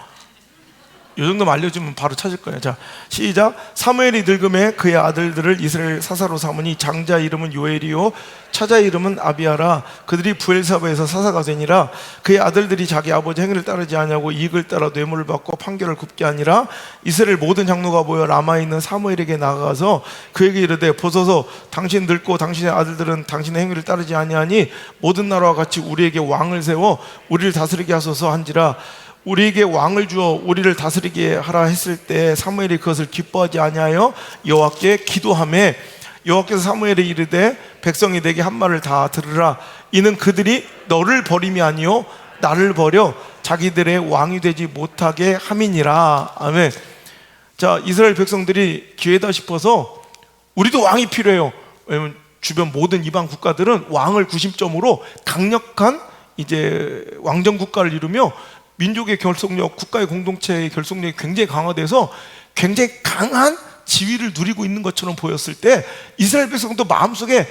이 정도만 알려주면 바로 찾을 거예요. 자, 시작. 사무엘이 늙음에 그의 아들들을 이스라엘 사사로 삼으니 장자 이름은 요엘이요 차자 이름은 아비아라. 그들이 부엘사바에서 사사가 되니라. 그의 아들들이 자기 아버지 행위를 따르지 아니하고 이익을 따라 뇌물을 받고 판결을 굽게 하니라. 이스라엘 모든 장로가 모여 라마에 있는 사무엘에게 나가서 그에게 이르되, 보소서, 당신 늙고 당신의 아들들은 당신의 행위를 따르지 아니하니 모든 나라와 같이 우리에게 왕을 세워 우리를 다스리게 하소서 한지라. 우리에게 왕을 주어 우리를 다스리게 하라 했을 때 사무엘이 그것을 기뻐하지 아니하여 여호와께 기도하매, 여호와께서 사무엘에 이르되, 백성이 내게 한 말을 다 들으라. 이는 그들이 너를 버림이 아니요 나를 버려 자기들의 왕이 되지 못하게 함이니라. 아멘. 자, 이스라엘 백성들이 기회다 싶어서 우리도 왕이 필요해요. 왜냐면 주변 모든 이방 국가들은 왕을 구심점으로 강력한 이제 왕정 국가를 이루며 민족의 결속력, 국가의 공동체의 결속력이 굉장히 강화돼서 굉장히 강한 지위를 누리고 있는 것처럼 보였을 때 이스라엘 백성도 마음속에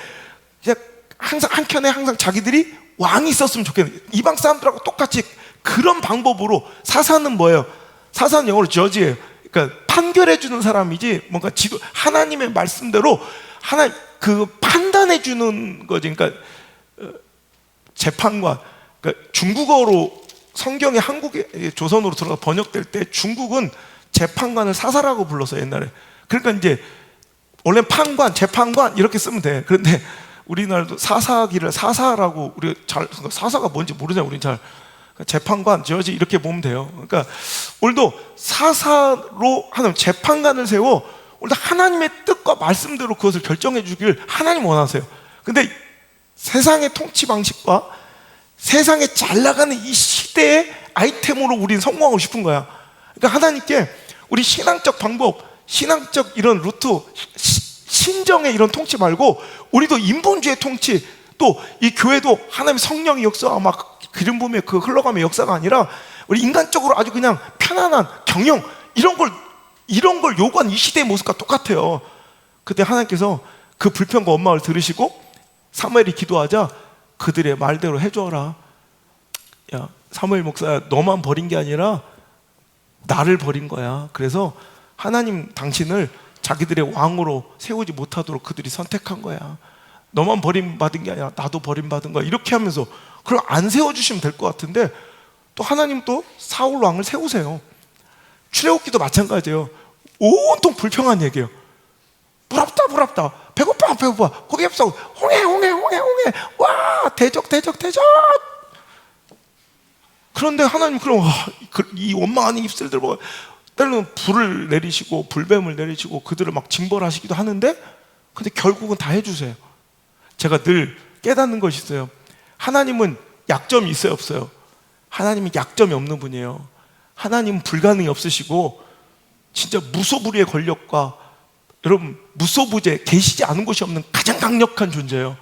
이제 항상 한켠에 항상 자기들이 왕이 있었으면 좋겠는, 이방 사람들하고 똑같이 그런 방법으로, 사사는 뭐예요? 사사는 영어로 저지예요. 그러니까 판결해 주는 사람이지 뭔가 지도, 하나님의 말씀대로 하나님 그 판단해 주는 거지. 그러니까 재판관. 그러니까 중국어로 성경이 한국에 조선어로 들어가 번역될 때 중국은 재판관을 사사라고 불렀어요, 옛날에. 그러니까 이제 원래 판관, 재판관 이렇게 쓰면 돼. 그런데 우리나라도 사사기를 사사라고, 우리가 잘 사사가 뭔지 모르잖아요. 우리는 잘 재판관, 저지 이렇게 보면 돼요. 그러니까 오늘도 사사로 하는 재판관을 세워 오늘도 하나님의 뜻과 말씀대로 그것을 결정해 주길 하나님 원하세요. 근데 세상의 통치 방식과 세상에 잘 나가는 이 시대의 아이템으로 우리는 성공하고 싶은 거야. 그러니까 하나님께 우리 신앙적 방법, 신앙적 이런 루트, 신정의 이런 통치 말고 우리도 인본주의 통치, 또 이 교회도 하나님 성령의 역사와 막 기름 부음에 그 흘러가는 역사가 아니라 우리 인간적으로 아주 그냥 편안한 경영, 이런 걸 요구하는 이 시대의 모습과 똑같아요. 그때 하나님께서 그 불평과 원망을 들으시고 사무엘이 기도하자 그들의 말대로 해줘라. 야, 사무엘 목사야, 너만 버린 게 아니라 나를 버린 거야. 그래서 하나님 당신을 자기들의 왕으로 세우지 못하도록 그들이 선택한 거야. 너만 버림받은 게 아니라 나도 버림받은 거야. 이렇게 하면서 그럼 안 세워주시면 될 것 같은데 또 하나님 또 사울 왕을 세우세요. 출애굽기도 마찬가지예요. 온통 불평한 얘기예요. 부럽다, 배고파, 고기 없어, 홍해, 와, 대적. 그런데 하나님 그럼 이 원망하는 입술들 보고 때로는 불을 내리시고 불뱀을 내리시고 그들을 막 징벌하시기도 하는데, 근데 결국은 다 해주세요. 제가 늘 깨닫는 것이 있어요. 하나님은 약점이 있어요, 없어요? 하나님은 약점이 없는 분이에요. 하나님은 불가능이 없으시고 진짜 무소불위의 권력과 여러분 무소부재, 계시지 않은 곳이 없는 가장 강력한 존재예요.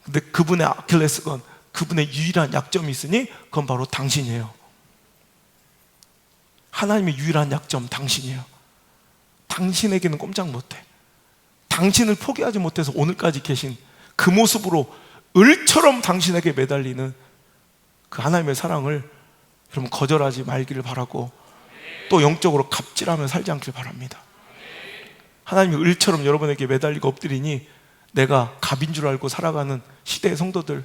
근데 그분의 아킬레스건, 그분의 유일한 약점이 있으니 그건 바로 당신이에요. 하나님의 유일한 약점 당신이에요. 당신에게는 꼼짝 못해. 당신을 포기하지 못해서 오늘까지 계신 그 모습으로 을처럼 당신에게 매달리는 그 하나님의 사랑을 여러분 거절하지 말기를 바라고, 또 영적으로 갑질하며 살지 않길 바랍니다. 하나님이 을처럼 여러분에게 매달리고 엎드리니 내가 갑인 줄 알고 살아가는 시대의 성도들,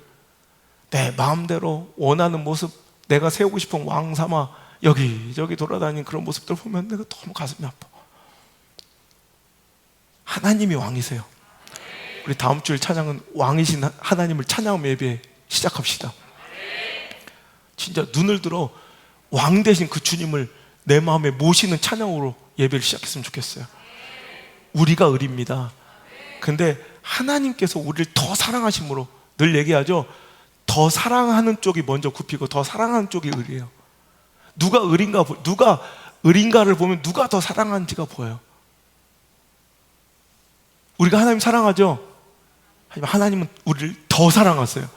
내 마음대로 원하는 모습, 내가 세우고 싶은 왕 삼아 여기저기 돌아다니는 그런 모습들 보면 내가 너무 가슴이 아파. 하나님이 왕이세요. 우리 다음 주일 찬양은 왕이신 하나님을 찬양하며 예배 시작합시다. 진짜 눈을 들어 왕 되신 그 주님을 내 마음에 모시는 찬양으로 예배를 시작했으면 좋겠어요. 우리가 을입니다. 근데 하나님께서 우리를 더 사랑하심으로, 늘 얘기하죠. 더 사랑하는 쪽이 먼저 굽히고 더 사랑하는 쪽이 을이에요. 누가 을인가를 보면 누가 더 사랑하는지가 보여요. 우리가 하나님 사랑하죠. 하지만 하나님은 우리를 더 사랑하세요.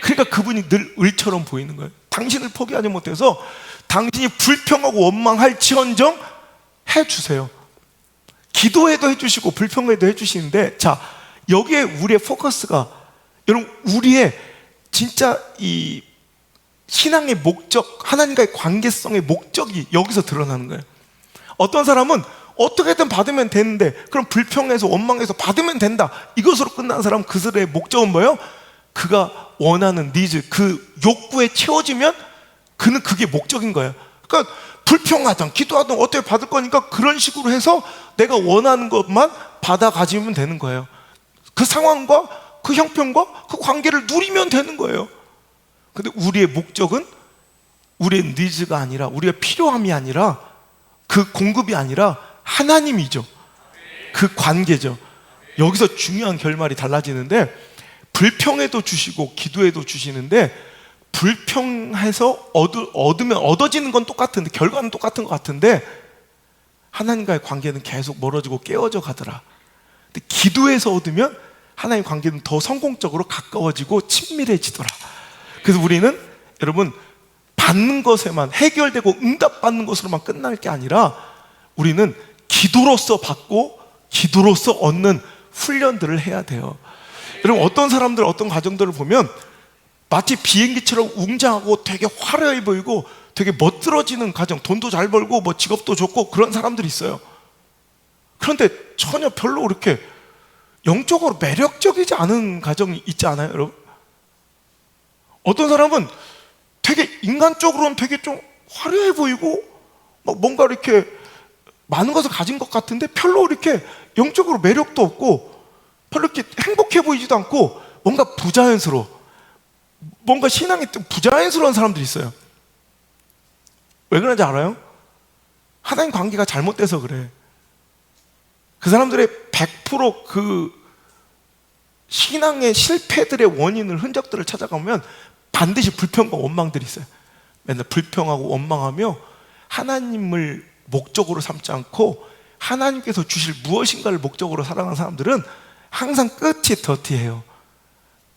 그러니까 그분이 늘 을처럼 보이는 거예요. 당신을 포기하지 못해서 당신이 불평하고 원망할지언정 해주세요. 기도해도 해주시고 불평해도 해주시는데, 자, 여기에 우리의 포커스가, 여러분 우리의 진짜 이 신앙의 목적, 하나님과의 관계성의 목적이 여기서 드러나는 거예요. 어떤 사람은 어떻게든 받으면 되는데, 그럼 불평해서 원망해서 받으면 된다, 이것으로 끝난 사람, 그들의 목적은 뭐예요? 그가 원하는 니즈, 그 욕구에 채워지면 그는 그게 목적인 거예요. 그러니까 불평하든 기도하든 어떻게 받을 거니까 그런 식으로 해서 내가 원하는 것만 받아 가지면 되는 거예요. 그 상황과 그 형편과 그 관계를 누리면 되는 거예요. 근데 우리의 목적은 우리의 니즈가 아니라, 우리가 필요함이 아니라, 그 공급이 아니라 하나님이죠. 그 관계죠. 여기서 중요한 결말이 달라지는데, 불평해도 주시고 기도해도 주시는데, 불평해서 얻으면 얻어지는 건 똑같은데, 결과는 똑같은 것 같은데, 하나님과의 관계는 계속 멀어지고 깨어져 가더라. 근데 기도에서 얻으면 하나님 관계는 더 성공적으로 가까워지고 친밀해지더라. 그래서 우리는 여러분 받는 것에만 해결되고 응답받는 것으로만 끝날 게 아니라 우리는 기도로서 받고 기도로서 얻는 훈련들을 해야 돼요. 여러분 어떤 사람들 어떤 가정들을 보면 마치 비행기처럼 웅장하고 되게 화려해 보이고 되게 멋들어지는 가정, 돈도 잘 벌고 뭐 직업도 좋고 그런 사람들이 있어요. 그런데 전혀 별로 그렇게 영적으로 매력적이지 않은 가정이 있지 않아요, 여러분? 어떤 사람은 되게 인간적으로는 되게 좀 화려해 보이고 막 뭔가 이렇게 많은 것을 가진 것 같은데 별로 이렇게 영적으로 매력도 없고 별로 이렇게 행복해 보이지도 않고 뭔가 부자연스러워. 뭔가 신앙이 좀 부자연스러운 사람들이 있어요. 왜 그런지 알아요? 하나님 관계가 잘못돼서 그래. 그 사람들의 100% 신앙의 실패들의 원인을 흔적들을 찾아가면 반드시 불평과 원망들이 있어요. 맨날 불평하고 원망하며 하나님을 목적으로 삼지 않고 하나님께서 주실 무엇인가를 목적으로 살아가는 사람들은 항상 끝이 더티해요.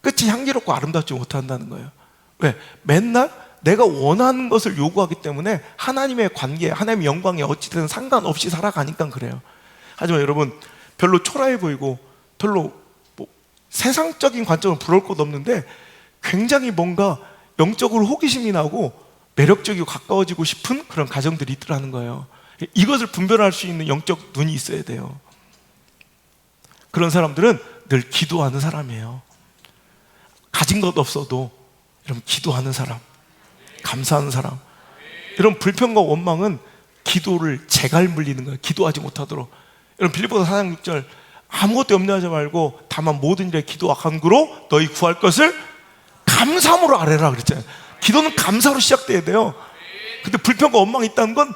끝이 향기롭고 아름답지 못한다는 거예요. 왜? 맨날 내가 원하는 것을 요구하기 때문에 하나님의 관계, 하나님의 영광에 어찌든 상관없이 살아가니까 그래요. 하지만 여러분 별로 초라해 보이고 별로 세상적인 관점은 부러울 것도 없는데 굉장히 뭔가 영적으로 호기심이 나고 매력적이고 가까워지고 싶은 그런 가정들이 있더라는 거예요. 이것을 분별할 수 있는 영적 눈이 있어야 돼요. 그런 사람들은 늘 기도하는 사람이에요. 가진 것 없어도 여러분 기도하는 사람, 감사하는 사람. 이런 불평과 원망은 기도를 재갈 물리는 거예요. 기도하지 못하도록. 여러분 빌립보서 4장 6절 아무것도 염려하지 말고 다만 모든 일에 기도와 간구로 너희 구할 것을 감사함으로 아뢰라 그랬잖아요. 기도는 감사로 시작돼야 돼요. 근데 불평과 원망이 있다는 건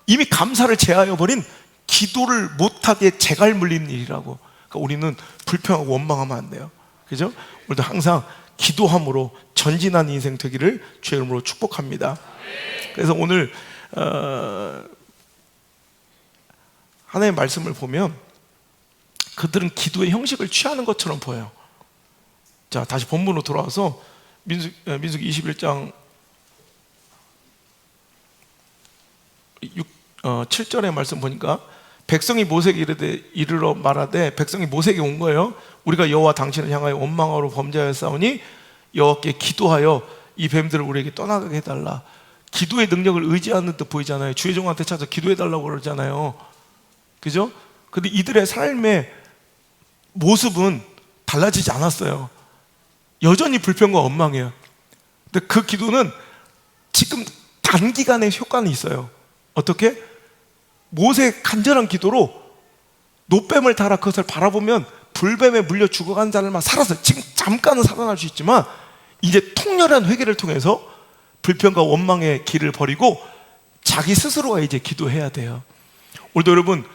이미 감사를 제하여 버린 기도를 못하게 재갈 물리는 일이라고. 그러니까 우리는 불평하고 원망하면 안 돼요. 그죠? 우리도 항상 기도함으로 전진한 인생 되기를 주의 이름으로 축복합니다. 그래서 오늘 하나님의 말씀을 보면 그들은 기도의 형식을 취하는 것처럼 보여요. 자, 다시 본문으로 돌아와서 민수기 21장 7절의 말씀 보니까 백성이 모세에게 이르러 말하되 백성이 모세에게 온 거예요. 우리가 여호와 당신을 향하여 원망하러 범죄하였사오니 여호와께 기도하여 이 뱀들을 우리에게 떠나가게 해달라. 기도의 능력을 의지하는 듯 보이잖아요. 주의 종한테 찾아 기도해달라고 그러잖아요. 그죠? 근데 이들의 삶의 모습은 달라지지 않았어요. 여전히 불평과 원망이에요. 근데 그 기도는 지금 단기간의 효과는 있어요. 어떻게? 모세의 간절한 기도로 노뱀을 달아 그것을 바라보면 불뱀에 물려 죽어간 자들만 살아서 지금 잠깐은 살아날 수 있지만 이제 통렬한 회개를 통해서 불평과 원망의 길을 버리고 자기 스스로가 이제 기도해야 돼요. 오늘도 여러분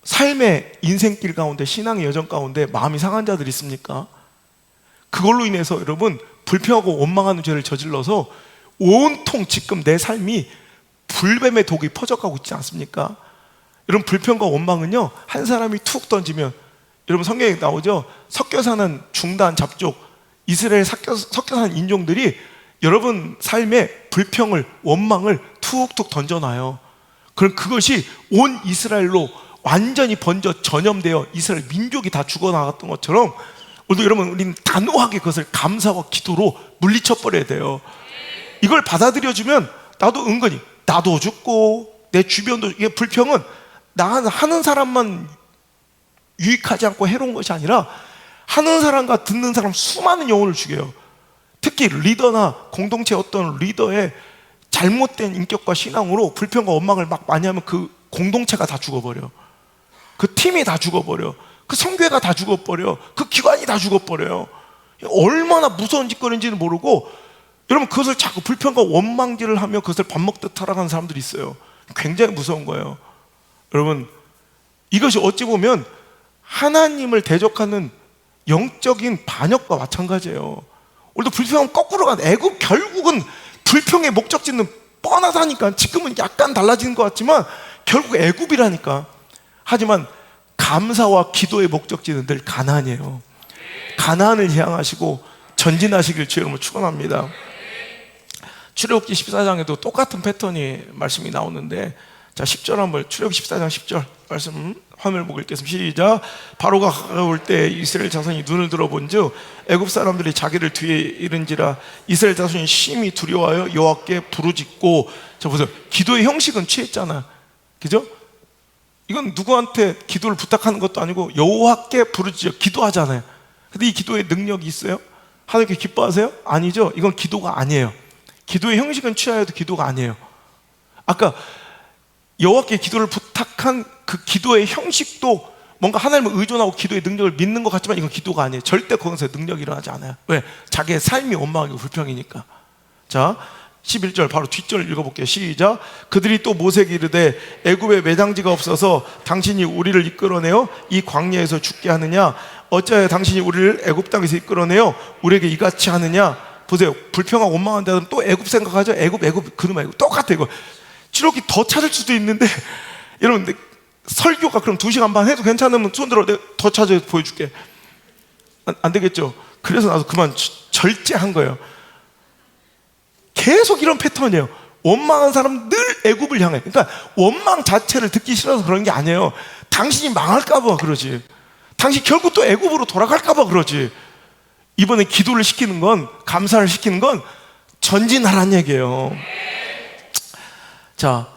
삶의 인생길 가운데 신앙의 여정 가운데 마음이 상한 자들 있습니까? 그걸로 인해서 여러분 불평하고 원망하는 죄를 저질러서 온통 지금 내 삶이 불뱀의 독이 퍼져가고 있지 않습니까? 여러분 불평과 원망은요 한 사람이 툭 던지면 여러분 성경에 나오죠. 섞여 사는 중단 잡족 이스라엘 섞여 사는 인종들이 여러분 삶에 불평을 원망을 툭툭 던져놔요. 그럼 그것이 온 이스라엘로 완전히 번져 전염되어 이스라엘 민족이 다 죽어나갔던 것처럼 오늘도 여러분 우리는 단호하게 그것을 감사와 기도로 물리쳐 버려야 돼요. 이걸 받아들여주면 나도 은근히 나도 죽고 내 주변도 이게 불평은 나 하는 사람만 유익하지 않고 해로운 것이 아니라 하는 사람과 듣는 사람 수많은 영혼을 죽여요. 특히 리더나 공동체 어떤 리더의 잘못된 인격과 신앙으로 불평과 원망을 막 많이 하면 그 공동체가 다 죽어버려. 그 팀이 다 죽어버려. 그 성교회가 다 죽어버려. 그 기관이 다 죽어버려요. 얼마나 무서운 짓거리인지는 모르고 여러분 그것을 자꾸 불평과 원망질을 하며 그것을 밥 먹듯 살아가는 사람들이 있어요. 굉장히 무서운 거예요. 여러분 이것이 어찌 보면 하나님을 대적하는 영적인 반역과 마찬가지예요. 오늘도 불평하면 거꾸로 간 애굽 결국은 불평의 목적지는 뻔하다니까. 지금은 약간 달라지는 것 같지만 결국 애굽이라니까. 하지만 감사와 기도의 목적지는 늘 가나안이에요. 가나안을 향하시고 전진하시길 주의 이름으로 축원합니다. 출애굽기 14장에도 똑같은 패턴이 말씀이 나오는데, 자 10절 한번, 출애굽기 14장 10절 말씀 화면을 보고 읽겠습니다. 시작. 바로가 가까울 때 이스라엘 자손이 눈을 들어본즉 애굽 사람들이 자기를 뒤에 이른지라 이스라엘 자손이 심히 두려워하여 여호와께 부르짖고. 자 보세요, 기도의 형식은 취했잖아, 그죠? 이건 누구한테 기도를 부탁하는 것도 아니고 여호와께 부르짖어 기도하잖아요. 근데 이 기도에 능력이 있어요? 하나님께 기뻐하세요? 아니죠. 이건 기도가 아니에요. 기도의 형식은 취하여도 기도가 아니에요. 아까 여호와께 기도를 부탁한 그 기도의 형식도 뭔가 하나님을 의존하고 기도의 능력을 믿는 것 같지만 이건 기도가 아니에요. 절대 거기서 능력이 일어나지 않아요. 왜? 자기의 삶이 원망하고 불평이니까. 자 11절 바로 뒷절 읽어볼게요. 시작. 그들이 또 모세에게 이르되 애굽에 매장지가 없어서 당신이 우리를 이끌어내어 이 광야에서 죽게 하느냐? 어찌하여 당신이 우리를 애굽 땅에서 이끌어내어 우리에게 이같이 하느냐? 보세요, 불평하고 원망한 자들은 또 애굽 생각하죠. 애굽 그놈 애굽 똑같아. 이거 출애굽기 더 찾을 수도 있는데 여러분, 설교가 그럼 2시간 반 해도 괜찮으면 손 들어. 내가 더 찾아서 보여줄게. 안 되겠죠. 그래서 나도 그만 절제한 거예요. 계속 이런 패턴이에요. 원망한 사람 늘 애굽을 향해. 그러니까 원망 자체를 듣기 싫어서 그런 게 아니에요. 당신이 망할까 봐 그러지. 당신 결국 또 애굽으로 돌아갈까 봐 그러지. 이번에 기도를 시키는 건, 감사를 시키는 건 전진하라는 얘기예요. 자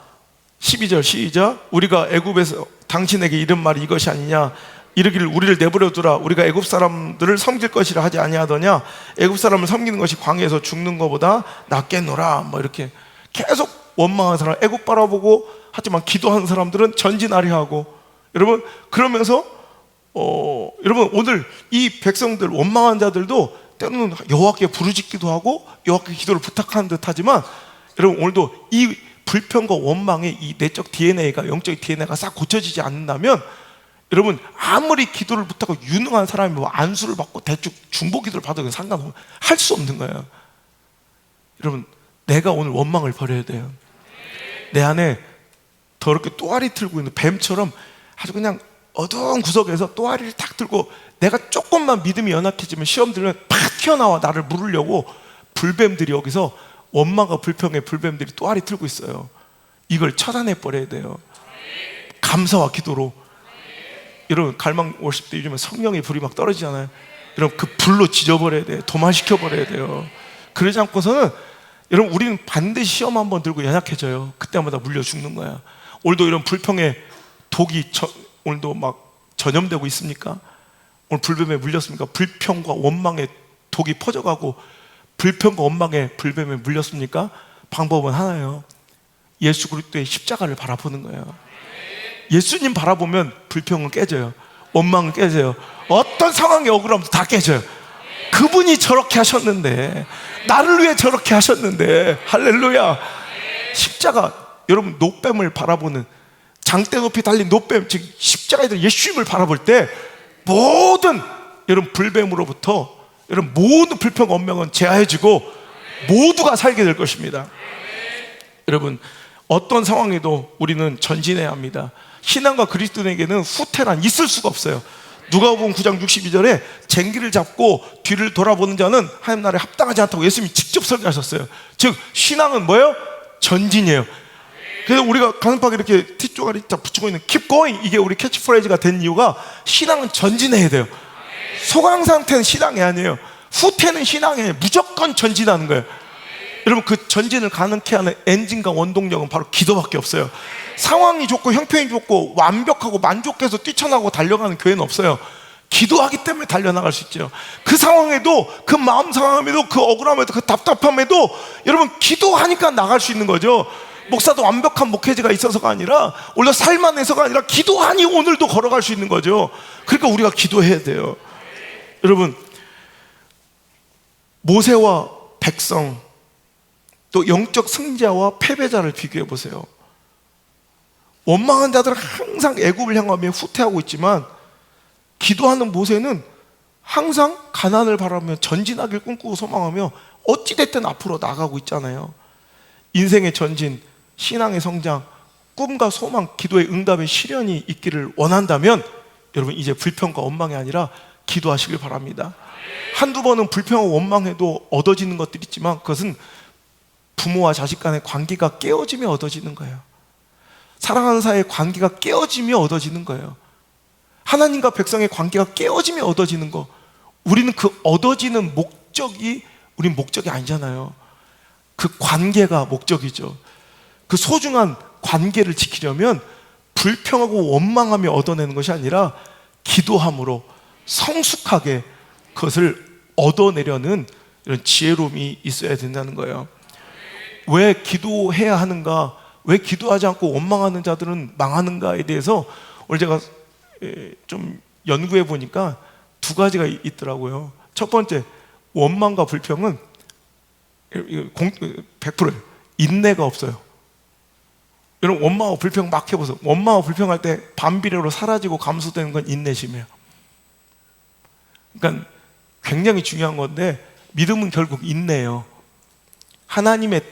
12절 시작. 우리가 애굽에서 당신에게 이른 말이 이것이 아니냐? 이르기를 우리를 내버려 두라. 우리가 애굽 사람들을 섬길 것이라 하지 아니하더냐? 애굽 사람을 섬기는 것이 광야에서 죽는 것보다 낫겠노라. 뭐 이렇게 계속 원망하는 사람, 애굽 바라보고, 하지만 기도하는 사람들은 전진하려 하고. 여러분 그러면서 여러분 오늘 이 백성들, 원망한 자들도 때로는 여호와께 부르짖기도 하고 여호와께 기도를 부탁하는 듯 하지만, 여러분 오늘도 이 불평과 원망의 이 내적 DNA가, 영적 DNA가 싹 고쳐지지 않는다면 여러분 아무리 기도를 부탁하고 유능한 사람이 뭐 안수를 받고 대충 중보 기도를 받아도 상관없는, 할 수 없는 거예요. 여러분 내가 오늘 원망을 버려야 돼요. 내 안에 더럽게 또아리 틀고 있는 뱀처럼 아주 그냥 어두운 구석에서 또아리를 탁 들고, 내가 조금만 믿음이 연약해지면 시험 들면 팍 튀어나와 나를 물으려고 불뱀들이, 여기서 원망과 불평의 불뱀들이 또아리 틀고 있어요. 이걸 차단해 버려야 돼요. 감사와 기도로. 여러분 갈망 월십 때 요즘에 성령의 불이 막 떨어지잖아요. 여러분 그 불로 지져버려야 돼요. 도마시켜 버려야 돼요. 그러지 않고서는 여러분 우리는 반드시 시험 한번 들고 연약해져요. 그때마다 물려 죽는 거야. 오늘도 이런 불평의 독이 오늘도 막 전염되고 있습니까? 오늘 불뱀에 물렸습니까? 불평과 원망의 독이 퍼져가고 불평과 원망의 불뱀에 물렸습니까? 방법은 하나예요. 예수 그리스도의 십자가를 바라보는 거예요. 예수님 바라보면 불평은 깨져요. 원망은 깨져요. 어떤 상황이 억울하면 다 깨져요. 그분이 저렇게 하셨는데, 나를 위해 저렇게 하셨는데, 할렐루야. 십자가, 여러분 노뱀을 바라보는, 장대 높이 달린 노뱀, 즉 십자가에 대한 예수님을 바라볼 때 모든 여러분 불뱀으로부터 여러분 모든 불평 원망은 제하해지고 모두가 살게 될 것입니다. 여러분 어떤 상황에도 우리는 전진해야 합니다. 신앙과 그리스도인에게는 후퇴란 있을 수가 없어요. 누가복음 9장 62절에 쟁기를 잡고 뒤를 돌아보는 자는 하나님 나라에 합당하지 않다고 예수님이 직접 설교하셨어요. 즉 신앙은 뭐예요? 전진이에요. 그래서 우리가 가슴팍에 이렇게 티 쪼가리 딱 붙이고 있는 Keep going, 이게 우리 캐치프레이즈가 된 이유가 신앙은 전진해야 돼요. 소강 상태는 신앙이 아니에요. 후퇴는 신앙이에요. 무조건 전진하는 거예요. 여러분 그 전진을 가능케 하는 엔진과 원동력은 바로 기도밖에 없어요. 상황이 좋고 형편이 좋고 완벽하고 만족해서 뛰쳐나가고 달려가는 교회는 없어요. 기도하기 때문에 달려나갈 수 있죠. 그 상황에도, 그 마음 상함에도, 그 억울함에도, 그 답답함에도 여러분 기도하니까 나갈 수 있는 거죠. 목사도 완벽한 목회자가 있어서가 아니라, 오히려 살만해서가 아니라 기도하니 오늘도 걸어갈 수 있는 거죠. 그러니까 우리가 기도해야 돼요. 여러분 모세와 백성, 또 영적 승자와 패배자를 비교해 보세요. 원망한 자들은 항상 애굽을 향하며 후퇴하고 있지만, 기도하는 모세는 항상 가나안을 바라며 전진하길 꿈꾸고 소망하며 어찌됐든 앞으로 나가고 있잖아요. 인생의 전진, 신앙의 성장, 꿈과 소망, 기도의 응답의 실현이 있기를 원한다면 여러분 이제 불평과 원망이 아니라 기도하시길 바랍니다. 한두 번은 불평하고 원망해도 얻어지는 것들이 있지만 그것은 부모와 자식 간의 관계가 깨어지며 얻어지는 거예요. 사랑하는 사이의 관계가 깨어지며 얻어지는 거예요. 하나님과 백성의 관계가 깨어지며 얻어지는 거. 우리는 그 얻어지는 목적이 우린 목적이 아니잖아요. 그 관계가 목적이죠. 그 소중한 관계를 지키려면 불평하고 원망하며 얻어내는 것이 아니라 기도함으로 성숙하게 그것을 얻어내려는 이런 지혜로움이 있어야 된다는 거예요. 왜 기도해야 하는가? 왜 기도하지 않고 원망하는 자들은 망하는가에 대해서 오늘 제가 좀 연구해 보니까 두 가지가 있더라고요. 첫 번째, 원망과 불평은 100%예요. 인내가 없어요. 여러분 원망하고 불평 막 해보세요. 원망하고 불평할 때 반비례로 사라지고 감소되는 건 인내심이에요. 그러니까 굉장히 중요한 건데 믿음은 결국 인내예요. 하나님의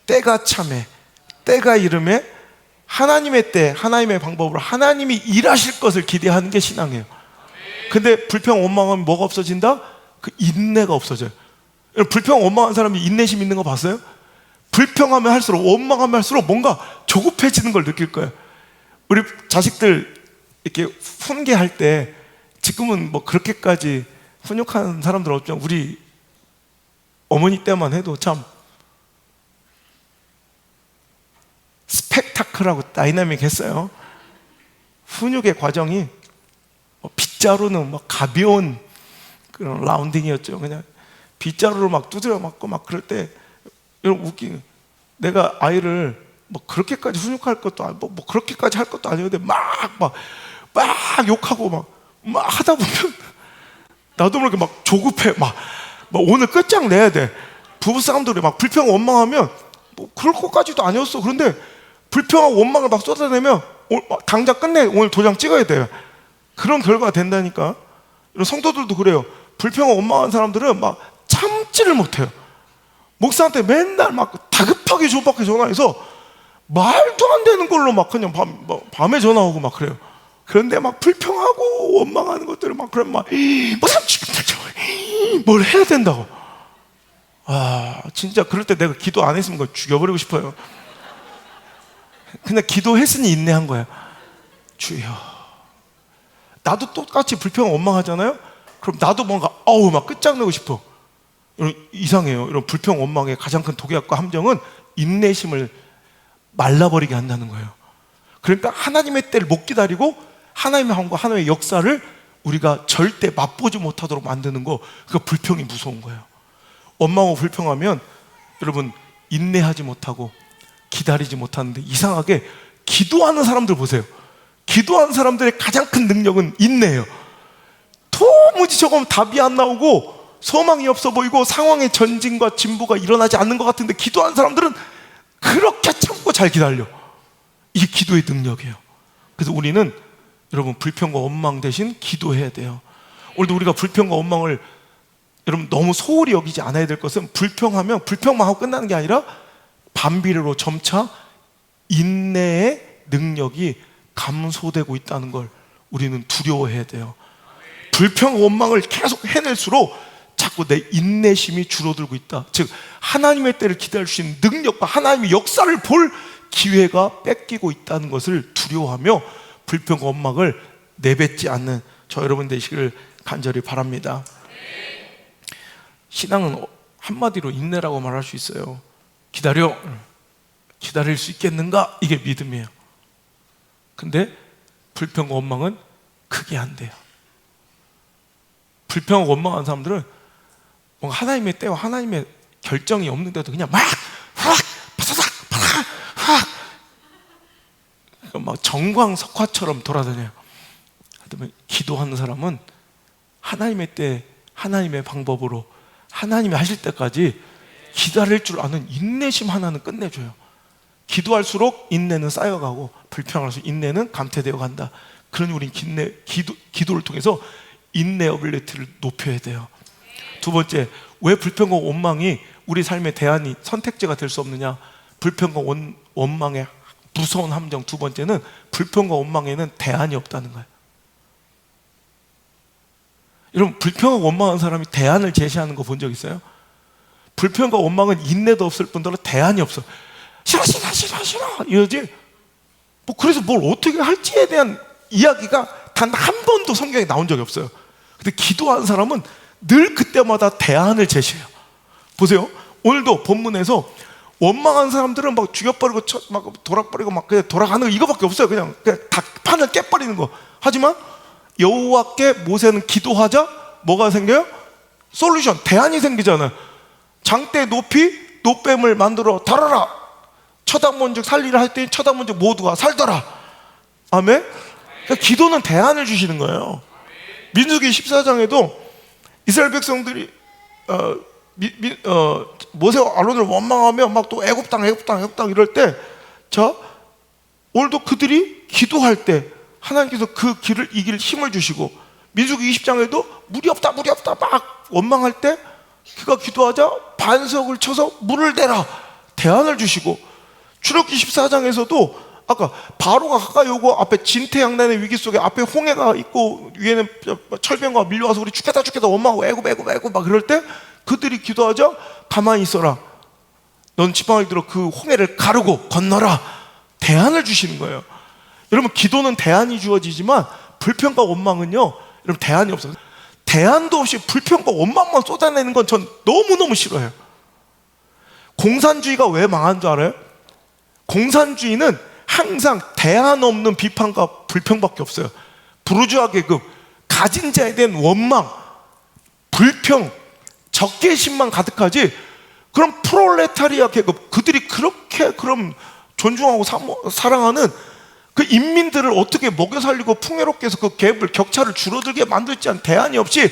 때가 참해, 때가 이름에 하나님의 때, 하나님의 방법으로 하나님이 일하실 것을 기대하는 게 신앙이에요. 근데 불평 원망하면 뭐가 없어진다? 그 인내가 없어져요. 불평 원망한 사람이 인내심 있는 거 봤어요? 불평하면 할수록 원망하면 할수록 뭔가 조급해지는 걸 느낄 거예요. 우리 자식들 이렇게 훈계할 때 지금은 뭐 그렇게까지 훈육하는 사람들 없죠. 우리 어머니 때만 해도 참 스펙타클하고 다이나믹했어요. 훈육의 과정이 빗자루는 막 가벼운 그런 라운딩이었죠. 그냥 빗자루로 막 두드려 맞고 막 그럴 때 여러분 웃긴, 내가 아이를 뭐 그렇게까지 훈육할 것도 아니고 뭐 그렇게까지 할 것도 아니었는데 막 욕하고 막 하다 보면 나도 모르게 막 조급해. 막 오늘 끝장내야 돼. 부부싸움들이 막 불평 원망하면 뭐 그럴 것까지도 아니었어. 그런데 불평하고 원망을 막 쏟아내면 당장 끝내, 오늘 도장 찍어야 돼요. 그런 결과가 된다니까. 이런 성도들도 그래요. 불평하고 원망한 사람들은 막 참지를 못해요. 목사한테 맨날 막 다급하게 조박하게 전화해서 말도 안 되는 걸로 막 그냥 밤에 전화 오고 막 그래요. 그런데 막 불평하고 원망하는 것들을 막 그러면 뭘 해야 된다고. 아 진짜 그럴 때 내가 기도 안 했으면 그거 죽여버리고 싶어요. 근데 기도했으니 인내한 거야. 주여, 나도 똑같이 불평 원망하잖아요. 그럼 나도 뭔가 막 끝장내고 싶어. 이상해요. 이런 불평 원망의 가장 큰 독약과 함정은 인내심을 말라버리게 한다는 거예요. 그러니까 하나님의 때를 못 기다리고 하나님의 함과 하나님의 역사를 우리가 절대 맛보지 못하도록 만드는 거, 그 불평이 무서운 거예요. 원망하고 불평하면 여러분 인내하지 못하고 기다리지 못하는데, 이상하게 기도하는 사람들 보세요. 기도하는 사람들의 가장 큰 능력은 인내예요. 도무지 저거면 답이 안 나오고 소망이 없어 보이고 상황의 전진과 진보가 일어나지 않는 것 같은데 기도하는 사람들은 그렇게 참고 잘 기다려. 이게 기도의 능력이에요. 그래서 우리는 여러분 불평과 원망 대신 기도해야 돼요. 오늘도 우리가 불평과 원망을 여러분 너무 소홀히 여기지 않아야 될 것은, 불평하면 불평만 하고 끝나는 게 아니라 반비례로 점차 인내의 능력이 감소되고 있다는 걸 우리는 두려워해야 돼요. 불평 원망을 계속 해낼수록 자꾸 내 인내심이 줄어들고 있다. 즉 하나님의 때를 기다릴 수 있는 능력과 하나님의 역사를 볼 기회가 뺏기고 있다는 것을 두려워하며 불평과 원망을 내뱉지 않는 저 여러분 되시기를 간절히 바랍니다. 신앙은 한마디로 인내라고 말할 수 있어요. 기다릴 수 있겠는가? 이게 믿음이에요. 근데 불평과 원망은 그게 안 돼요. 불평하고 원망하는 사람들은 뭔가 하나님의 때와 하나님의 결정이 없는데도 그냥 막 정광석화처럼 돌아다녀요. 그다음에 기도하는 사람은 하나님의 때, 하나님의 방법으로 하나님이 하실 때까지 기다릴 줄 아는 인내심 하나는 끝내줘요. 기도할수록 인내는 쌓여가고 불평할수록 인내는 감퇴되어 간다. 그러니 우리는 기도를 통해서 인내 어빌리티를 높여야 돼요. 두 번째, 왜 불평과 원망이 우리 삶의 대안이 선택제가 될 수 없느냐? 불평과 원망의 무서운 함정 두 번째는 불평과 원망에는 대안이 없다는 거예요. 여러분, 불평하고 원망하는 사람이 대안을 제시하는 거 본 적 있어요? 불평과 원망은 인내도 없을 뿐더러 대안이 없어. 싫어 싫어 싫어 싫어 이러지. 뭐 그래서 뭘 어떻게 할지에 대한 이야기가 단 한 번도 성경에 나온 적이 없어요. 근데 기도하는 사람은 늘 그때마다 대안을 제시해요. 보세요. 오늘도 본문에서 원망한 사람들은 막 죽여버리고 막 돌아버리고 막 그냥 돌아가는 거 이거밖에 없어요. 그냥 다 판을 깨버리는 거. 하지만 여호와께 모세는 기도하자 뭐가 생겨요? 솔루션, 대안이 생기잖아요. 장대 높이 노뱀을 만들어 달아라. 쳐다본즉 살리라 할 때 쳐다본즉 모두가 살더라. 아멘. 그러니까 기도는 대안을 주시는 거예요. 민수기 14장에도 이스라엘 백성들이 모세와 아론을 원망하며 막 또 애굽 땅 이럴 때, 자, 오늘도 그들이 기도할 때 하나님께서 그 길을 이길 힘을 주시고, 민수기 20장에도 물이 없다 막 원망할 때 그가 기도하자 반석을 쳐서 물을 내라 대안을 주시고, 출애굽기 14장에서도 아까 바로가 가까이 오고 앞에 진퇴양난의 위기 속에 앞에 홍해가 있고 위에는 철병과 밀려와서 우리 죽겠다 원망하고 애굽 막 그럴 때 그들이 기도하자 가만히 있어라, 넌 지팡이 들어 그 홍해를 가르고 건너라 대안을 주시는 거예요. 여러분, 기도는 대안이 주어지지만 불평과 원망은요, 여러분, 대안이 없어요. 대안도 없이 불평과 원망만 쏟아내는 건 전 너무너무 싫어해요. 공산주의가 왜 망한 줄 알아요? 공산주의는 항상 대안 없는 비판과 불평밖에 없어요. 부르주아 계급, 가진 자에 대한 원망, 불평, 적개심만 가득하지. 그럼 프롤레타리아 계급, 그들이 그렇게 그럼 존중하고 사랑하는 그 인민들을 어떻게 먹여 살리고 풍요롭게 해서 그 갭을, 격차를 줄어들게 만들지 않은 대안이 없이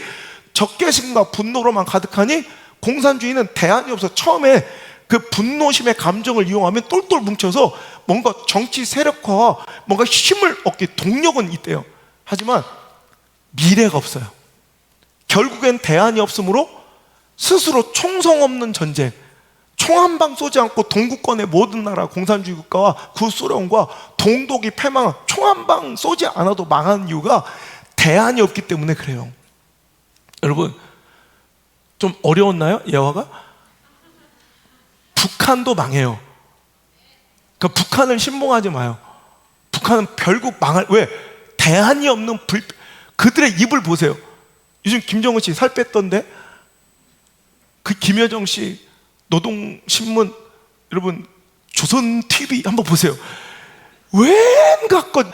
적개심과 분노로만 가득하니 공산주의는 대안이 없어. 처음에 그 분노심의 감정을 이용하면 똘똘 뭉쳐서 뭔가 정치 세력화와 뭔가 힘을 얻기, 동력은 있대요. 하지만 미래가 없어요. 결국엔 대안이 없으므로 스스로 총성 없는 전쟁, 총 한 방 쏘지 않고 동구권의 모든 나라 공산주의 국가와 구소련과 동독이 패망한, 총 한 방 쏘지 않아도 망하는 이유가 대안이 없기 때문에 그래요. 여러분, 좀 어려웠나요? 예화가? 북한도 망해요. 그러니까 북한을 신봉하지 마요. 북한은 결국 왜? 대안이 없는 그들의 입을 보세요. 요즘 김정은 씨 살 뺐던데, 그 김여정 씨 노동신문, 여러분 조선 TV 한번 보세요. 웬가 건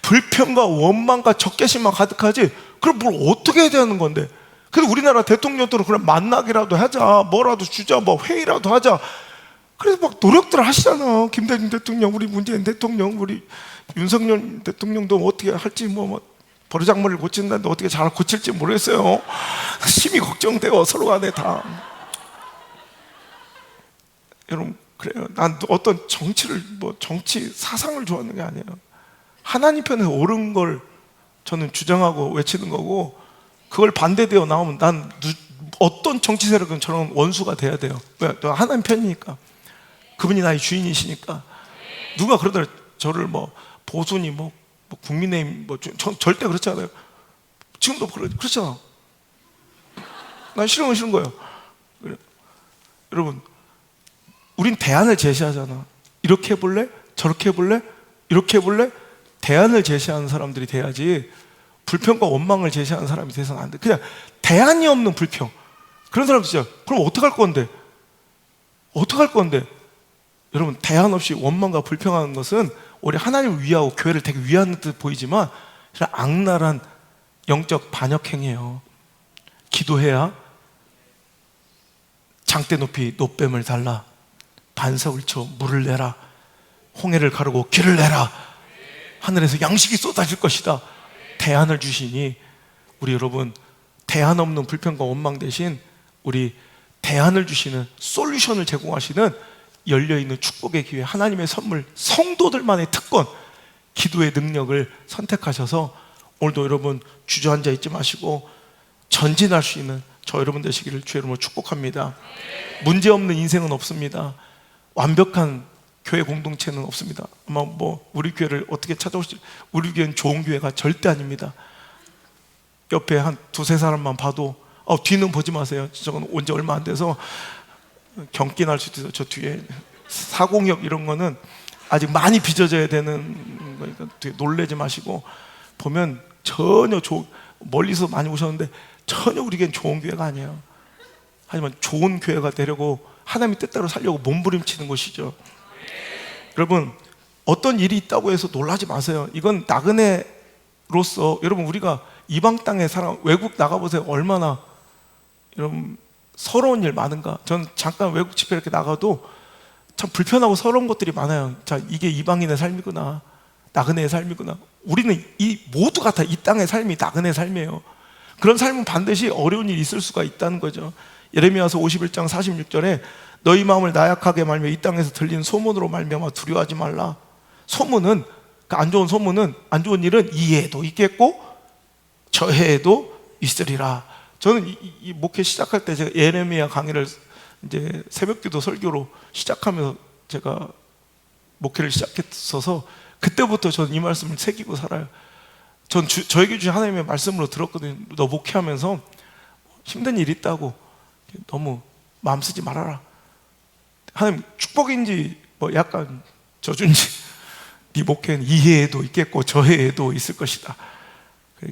불평과 원망과 적개심만 가득하지. 그럼 뭘 어떻게 해야 되는 건데? 그래서 우리나라 대통령들은 그냥 만나기라도 하자, 뭐라도 주자, 뭐 회의라도 하자. 그래서 막 노력들 하시잖아. 김대중 대통령, 우리 문재인 대통령, 우리 윤석열 대통령도 어떻게 할지 뭐 버르장머리를 고친다는데 어떻게 잘 고칠지 모르겠어요. 심히 걱정돼요, 서로 간에 다. 여러분, 그래요. 난 어떤 정치를, 정치 사상을 좋아하는 게 아니에요. 하나님 편에 옳은 걸 저는 주장하고 외치는 거고, 그걸 반대되어 나오면 난 어떤 정치 세력은 저런 원수가 돼야 돼요. 왜? 하나님 편이니까. 그분이 나의 주인이시니까. 누가 그러더라, 저를 보수니 국민의힘 절대 그렇지 않아요. 지금도 그렇잖아. 난 싫은 건 싫은 거예요. 그래. 여러분, 우린 대안을 제시하잖아. 이렇게 해볼래? 저렇게 해볼래? 이렇게 해볼래? 대안을 제시하는 사람들이 돼야지, 불평과 원망을 제시하는 사람이 돼서는 안 돼. 그냥 대안이 없는 불평, 그런 사람 진짜, 그럼 어떡할 건데? 어떡할 건데? 여러분, 대안 없이 원망과 불평하는 것은 오히려 하나님을 위하고 교회를 되게 위하는 듯 보이지만 악랄한 영적 반역행위예요. 기도해야 장대 높이 노뱀을 달라, 반석을 쳐 물을 내라, 홍해를 가르고 길을 내라, 하늘에서 양식이 쏟아질 것이다. 대안을 주시니 우리 여러분, 대안 없는 불평과 원망 대신 우리 대안을 주시는, 솔루션을 제공하시는 열려있는 축복의 기회, 하나님의 선물, 성도들만의 특권, 기도의 능력을 선택하셔서 오늘도 여러분 주저앉아 있지 마시고 전진할 수 있는 저 여러분 되시기를 주의 이름으로 축복합니다. 문제없는 인생은 없습니다. 완벽한 교회 공동체는 없습니다. 아마 뭐 우리 교회를 어떻게 찾아오실지, 우리 교회는 좋은 교회가 절대 아닙니다. 옆에 한 두세 사람만 봐도 뒤는 보지 마세요. 저건 온 지 얼마 안 돼서 경기 날 수도 있어요. 저 뒤에 사공역 이런 거는 아직 많이 빚어져야 되는 거니까 되게 놀라지 마시고, 보면 전혀 멀리서 많이 오셨는데 전혀 우리 교회는 좋은 교회가 아니에요. 하지만 좋은 교회가 되려고 하나님의 뜻대로 살려고 몸부림치는 것이죠. 여러분, 어떤 일이 있다고 해서 놀라지 마세요. 이건 나그네로서, 여러분 우리가 이방 땅에 외국 나가보세요. 얼마나 여러분 서러운 일 많은가. 전 잠깐 외국 집회 이렇게 나가도 참 불편하고 서러운 것들이 많아요. 자, 이게 이방인의 삶이구나, 나그네의 삶이구나. 우리는 이 모두가 다 이 땅의 삶이 나그네의 삶이에요. 그런 삶은 반드시 어려운 일이 있을 수가 있다는 거죠. 예레미야서 51장 46절에 너희 마음을 나약하게 말며 이 땅에서 들리는 소문으로 말미암아 두려워하지 말라. 소문은, 안 좋은 소문은, 안 좋은 일은 이 해에도 있겠고 저 해에도 있으리라. 저는 이 목회 시작할 때 제가 예레미야 강의를 이제 새벽기도 설교로 시작하면서 제가 목회를 시작했어서 그때부터 저는 이 말씀을 새기고 살아요. 전 저에게 주신 하나님의 말씀으로 들었거든요. 너 목회하면서 힘든 일이 있다고 너무 마음 쓰지 말아라. 하나님 축복인지 뭐 약간 저주인지 네 목회는 이 해에도 있겠고 저 해에도 있을 것이다.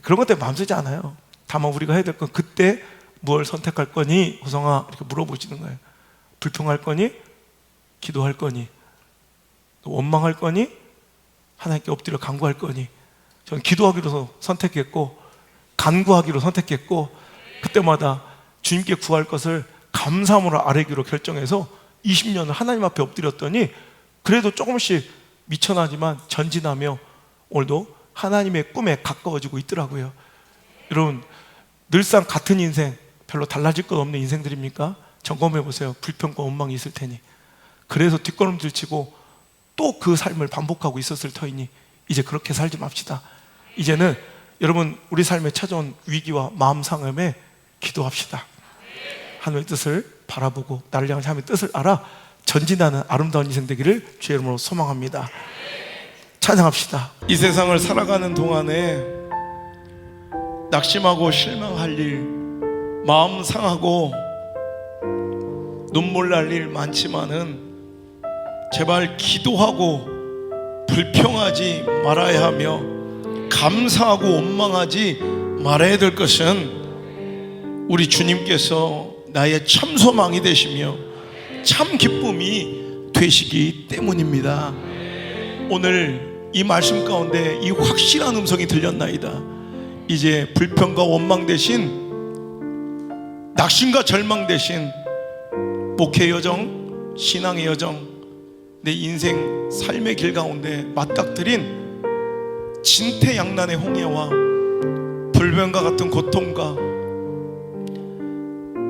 그런 것 때문에 마음 쓰지 않아요. 다만 우리가 해야 될 건, 그때 무엇을 선택할 거니 호성아 이렇게 물어보시는 거예요. 불평할 거니, 기도할 거니, 또 원망할 거니, 하나님께 엎드려 간구할 거니. 저는 기도하기로 선택했고 간구하기로 선택했고, 그때마다 주님께 구할 것을 감사함으로 아뢰기로 결정해서 20년을 하나님 앞에 엎드렸더니 그래도 조금씩 미천하지만 전진하며 오늘도 하나님의 꿈에 가까워지고 있더라고요. 여러분, 늘상 같은 인생, 별로 달라질 것 없는 인생들입니까? 점검해 보세요. 불평과 원망이 있을 테니. 그래서 뒷걸음질 치고 또 그 삶을 반복하고 있었을 터이니 이제 그렇게 살지 맙시다. 이제는 여러분, 우리 삶에 찾아온 위기와 마음 상함에 기도합시다. 하나님의 뜻을 바라보고 나를 향한 하나님의 뜻을 알아 전진하는 아름다운 인생 되기를 주의 이름으로 소망합니다. 찬양합시다. 이 세상을 살아가는 동안에 낙심하고 실망할 일, 마음 상하고 눈물 날 일 많지만은 제발 기도하고 불평하지 말아야 하며 감사하고 원망하지 말아야 될 것은 우리 주님께서 나의 참 소망이 되시며 참 기쁨이 되시기 때문입니다. 오늘 이 말씀 가운데 이 확실한 음성이 들렸나이다. 이제 불평과 원망 대신 낙심과 절망 대신 목회 여정, 신앙의 여정, 내 인생 삶의 길 가운데 맞닥뜨린 진퇴양난의 홍해와 불변과 같은 고통과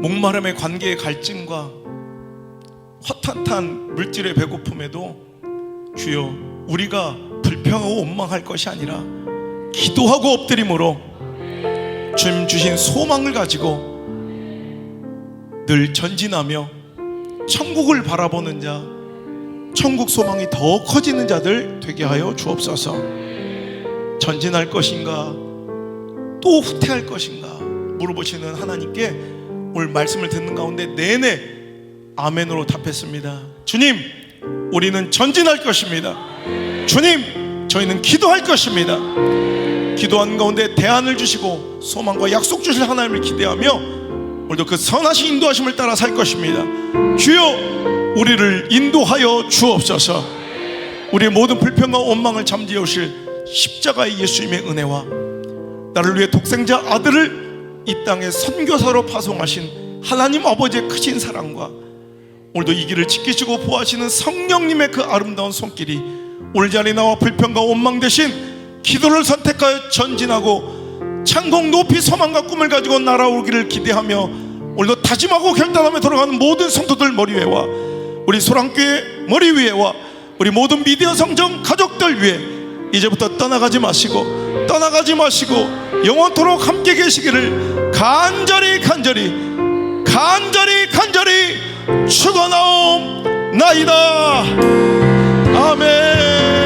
목마름의 관계의 갈증과 허탄탄 물질의 배고픔에도 주여 우리가 불평하고 원망할 것이 아니라 기도하고 엎드림으로 주님 주신 소망을 가지고 늘 전진하며 천국을 바라보는 자, 천국 소망이 더 커지는 자들 되게 하여 주옵소서. 전진할 것인가 또 후퇴할 것인가 물어보시는 하나님께 오늘 말씀을 듣는 가운데 내내 아멘으로 답했습니다. 주님, 우리는 전진할 것입니다. 주님, 저희는 기도할 것입니다. 기도하는 가운데 대안을 주시고 소망과 약속 주실 하나님을 기대하며 오늘도 그 선하신 인도하심을 따라 살 것입니다. 주여, 우리를 인도하여 주옵소서. 우리의 모든 불평과 원망을 잠재워 오실 십자가의 예수님의 은혜와 나를 위해 독생자 아들을 이 땅에 선교사로 파송하신 하나님 아버지의 크신 사랑과 오늘도 이 길을 지키시고 보호하시는 성령님의 그 아름다운 손길이 오늘 자리에 나와 불평과 원망 대신 기도를 선택하여 전진하고 창공 높이 소망과 꿈을 가지고 날아오기를 기대하며 오늘도 다짐하고 결단하며 돌아가는 모든 성도들 머리 위에와 우리 소랑교회 머리 위에와 우리 모든 미디어 성정 가족들 위에 이제부터 떠나가지 마시고 영원토록 함께 계시기를 간절히 축원하옵나이다. 아멘.